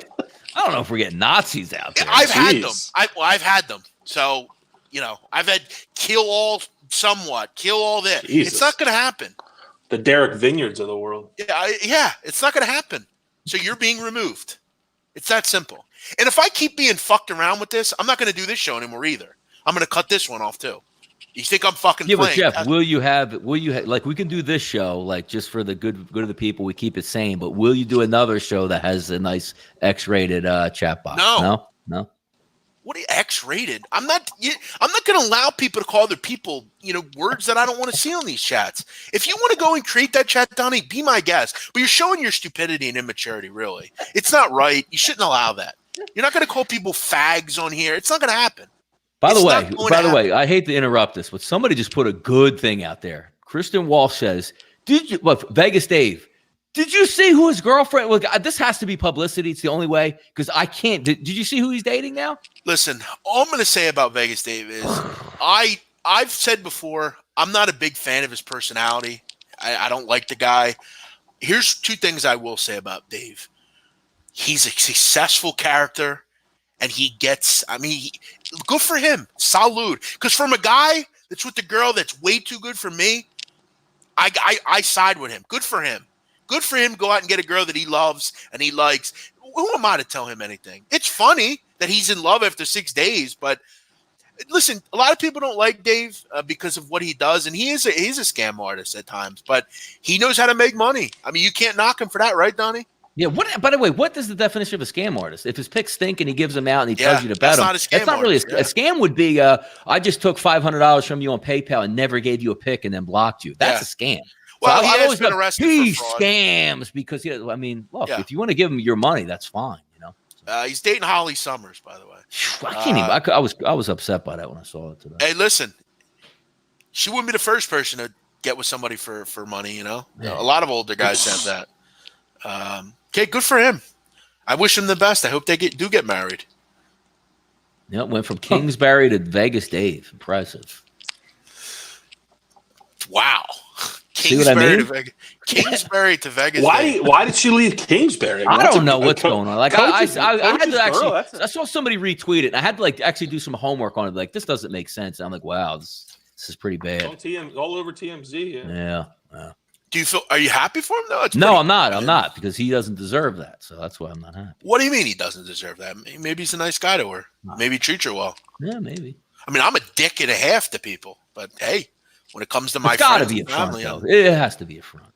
I don't know if we're getting Nazis out there. I've had them. I've had them. So, I've had kill all somewhat, kill all this. Jesus. It's not going to happen. The Derek Vineyards of the world. Yeah, it's not going to happen. So you're being removed. It's that simple. And if I keep being fucked around with this, I'm not going to do this show anymore either. I'm going to cut this one off too. You think I'm fucking playing? But Jeff, will you have like, we can do this show like just for the good of the people, we keep it sane, but will you do another show that has a nice X-rated chat box? No. What are you X-rated? I'm not going to allow people to call other people, words that I don't want to see on these chats. If you want to go and create that chat, Donnie, be my guest. But you're showing your stupidity and immaturity, really. It's not right. You shouldn't allow that. You're not going to call people fags on here. It's not going to happen. By the way, I hate to interrupt this, but somebody just put a good thing out there. Kristen Walsh says, Vegas Dave, did you see who his girlfriend was? This has to be publicity. It's the only way, because I can't. Did you see who he's dating now? Listen, all I'm going to say about Vegas Dave is I've said before, I'm not a big fan of his personality. I don't like the guy. Here's two things I will say about Dave. He's a successful character, and he gets, good for him. Salute. Because from a guy that's with the girl that's way too good for me, I side with him. Good for him. Good for him to go out and get a girl that he loves and he likes. Who am I to tell him anything? It's funny that he's in love after 6 days, but listen, a lot of people don't like Dave because of what he does, and he's a scam artist at times, but he knows how to make money. You can't knock him for that, right, Donnie? Yeah. By the way, what is the definition of a scam artist? If his picks stink and he gives them out and he tells you to bet them, that's not really a scam. Would be I just took $500 from you on PayPal and never gave you a pick and then blocked you. That's a scam. Well, so he has been arrested for fraud. Scams because look, if you want to give him your money, that's fine. He's dating Holly Summers, by the way. I can't even. I was upset by that when I saw it today. Hey, listen, she wouldn't be the first person to get with somebody for money. Yeah. A lot of older guys have that. Okay, good for him. I wish him the best. I hope they do get married. Yeah, went from Kingsbury to Vegas Dave. Impressive. Wow. Kingsbury to Vegas. Why did she leave Kingsbury? I don't know what's going on. Like I had to actually, I saw somebody retweet it, and I had to actually do some homework on it. Like, this doesn't make sense. And I'm like, wow, this is pretty bad. All over TMZ. Yeah. Do you feel? Are you happy for him though? No, I'm not. I'm not, because he doesn't deserve that. So that's why I'm not happy. What do you mean he doesn't deserve that? Maybe he's a nice guy to her. Maybe he treats her well. Yeah, maybe. I'm a dick and a half to people, but hey, when it comes to my friends and family, it has to be a front.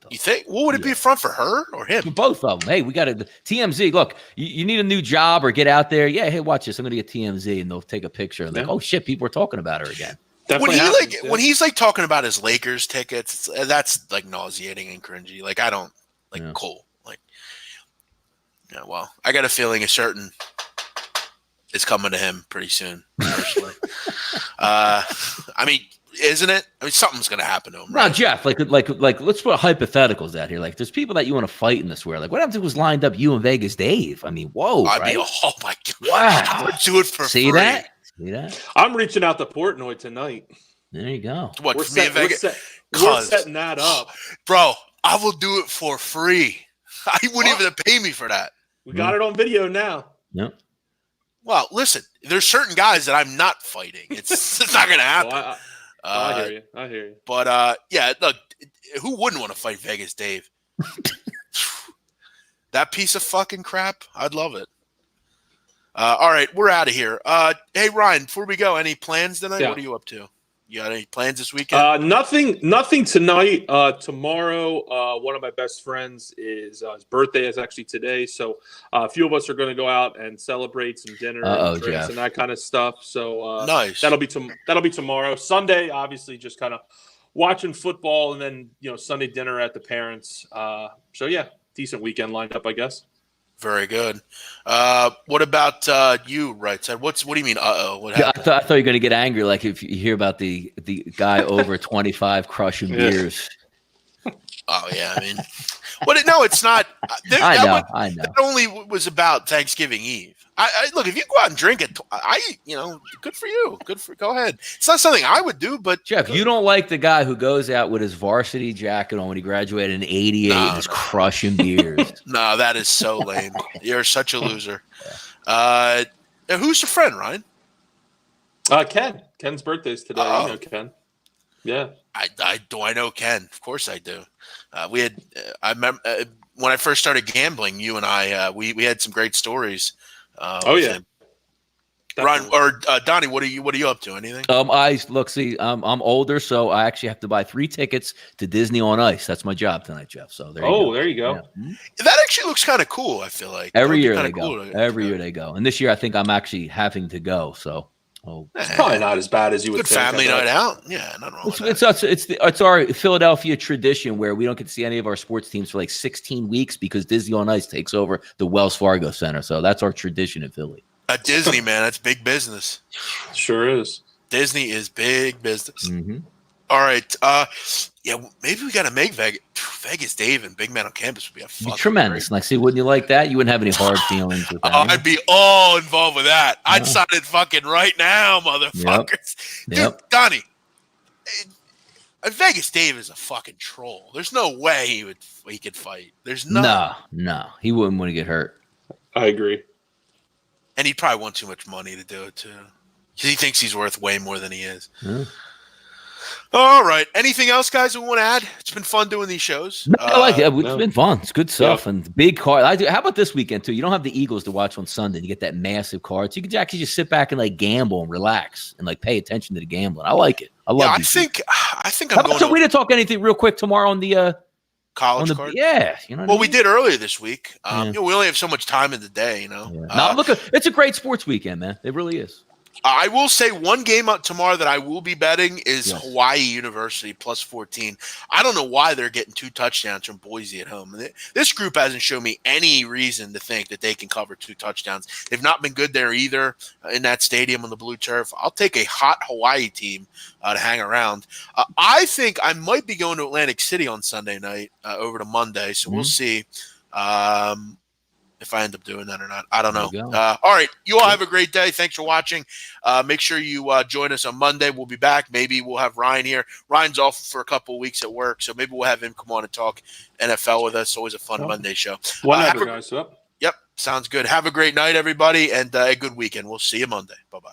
You think? What would it be a front for her or him? For both of them. Hey, we got to TMZ. Look, you need a new job or get out there. Yeah, hey, watch this. I'm going to get TMZ, and they'll take a picture and oh shit, people are talking about her again. When he's talking about his Lakers tickets, that's like nauseating and cringy. Like, I don't cool. Like, yeah, well, I got a feeling a certain is coming to him pretty soon. Personally, isn't it? Something's going to happen to him. Right? No, Jeff. Like, let's put hypotheticals out here. Like, there's people that you want to fight in this world. Like, what if it was lined up you and Vegas Dave? Whoa! Right? Oh my god! Wow! Let's do it for free. See that? I'm reaching out to Portnoy tonight. There you go. What, we're for me and Vegas? We're setting that up. Bro, I will do it for free. I wouldn't even pay me for that. We got it on video now. Yep. Well, listen, there's certain guys that I'm not fighting. It's not going to happen. Well, I hear you. But, yeah, look, who wouldn't want to fight Vegas Dave? That piece of fucking crap, I'd love it. All right, we're out of here. Hey, Ryan, before we go, any plans tonight? Yeah. What are you up to? You got any plans this weekend? Nothing tonight. Tomorrow, one of my best friends his birthday is actually today, so a few of us are going to go out and celebrate some dinner and drinks and that kind of stuff. So nice. That'll be tomorrow. Sunday, obviously, just kind of watching football, and then Sunday dinner at the parents. So yeah, decent weekend lined up, I guess. Very good. What about you, Rightside? What do you mean? What happened? I thought you were going to get angry, like if you hear about the guy over 25 crushing beers. Oh yeah, no, it's not. I know. That only was about Thanksgiving Eve. I look, if you go out and drink it, good for you. Go ahead. It's not something I would do, but Jeff, you don't like the guy who goes out with his varsity jacket on when he graduated in '88 and is crushing beers. No, that is so lame. You're such a loser. Who's your friend, Ryan? Ken. Ken's birthday's today. Oh. You know Ken. Yeah. I know Ken. Of course I do. We had. I remember when I first started gambling. You and I. We had some great stories. With him. Ron or Donnie, what are you up to? Anything? I'm older, so I actually have to buy 3 tickets to Disney on Ice. That's my job tonight, Jeff. So there you go. Yeah. That actually looks kind of cool. I feel like every year they go. Every year they go, and this year I think I'm actually having to go. So. It's probably not as bad as you would think. Good family night out. Yeah, nothing wrong with that. It's our Philadelphia tradition where we don't get to see any of our sports teams for like 16 weeks because Disney on Ice takes over the Wells Fargo Center. So that's our tradition in Philly. Disney, man, that's big business. Sure is. Disney is big business. Mm-hmm. All right. Maybe we got to make Vegas Dave and Big Man on Campus would be a tremendous. Like, see, wouldn't you like that? You wouldn't have any hard feelings with that. I'd be all involved with that. I'd sign it fucking right now, motherfuckers. Yep. Dude, Donnie, Vegas Dave is a fucking troll. There's no way he could fight. There's no. No, he wouldn't want to get hurt. I agree. And he'd probably want too much money to do it too. He thinks he's worth way more than he is. Yeah. All right. Anything else, guys, we want to add? It's been fun doing these shows. I like it. It's been fun. It's good stuff. Yeah. And big card. How about this weekend, too? You don't have the Eagles to watch on Sunday. You get that massive card. So you can actually just sit back and like gamble and relax and like pay attention to the gambling. I like it. I love it. I think I'm going to. We didn't talk anything real quick tomorrow on the college card. Yeah. You know we did earlier this week. We only have so much time in the day, Yeah. It's a great sports weekend, man. It really is. I will say one game tomorrow that I will be betting is Hawaii University plus 14. I don't know why they're getting 2 touchdowns from Boise at home. This group hasn't shown me any reason to think that they can cover 2 touchdowns. They've not been good there either in that stadium on the blue turf. I'll take a hot Hawaii team to hang around. I think I might be going to Atlantic City on Sunday night over to Monday, so we'll see. If I end up doing that or not. I don't know. All right. You all have a great day. Thanks for watching. Make sure you join us on Monday. We'll be back. Maybe we'll have Ryan here. Ryan's off for a couple of weeks at work, so maybe we'll have him come on and talk NFL with us. Always a fun Monday show. Whatever, guys. Yep. Sounds good. Have a great night, everybody, and a good weekend. We'll see you Monday. Bye-bye.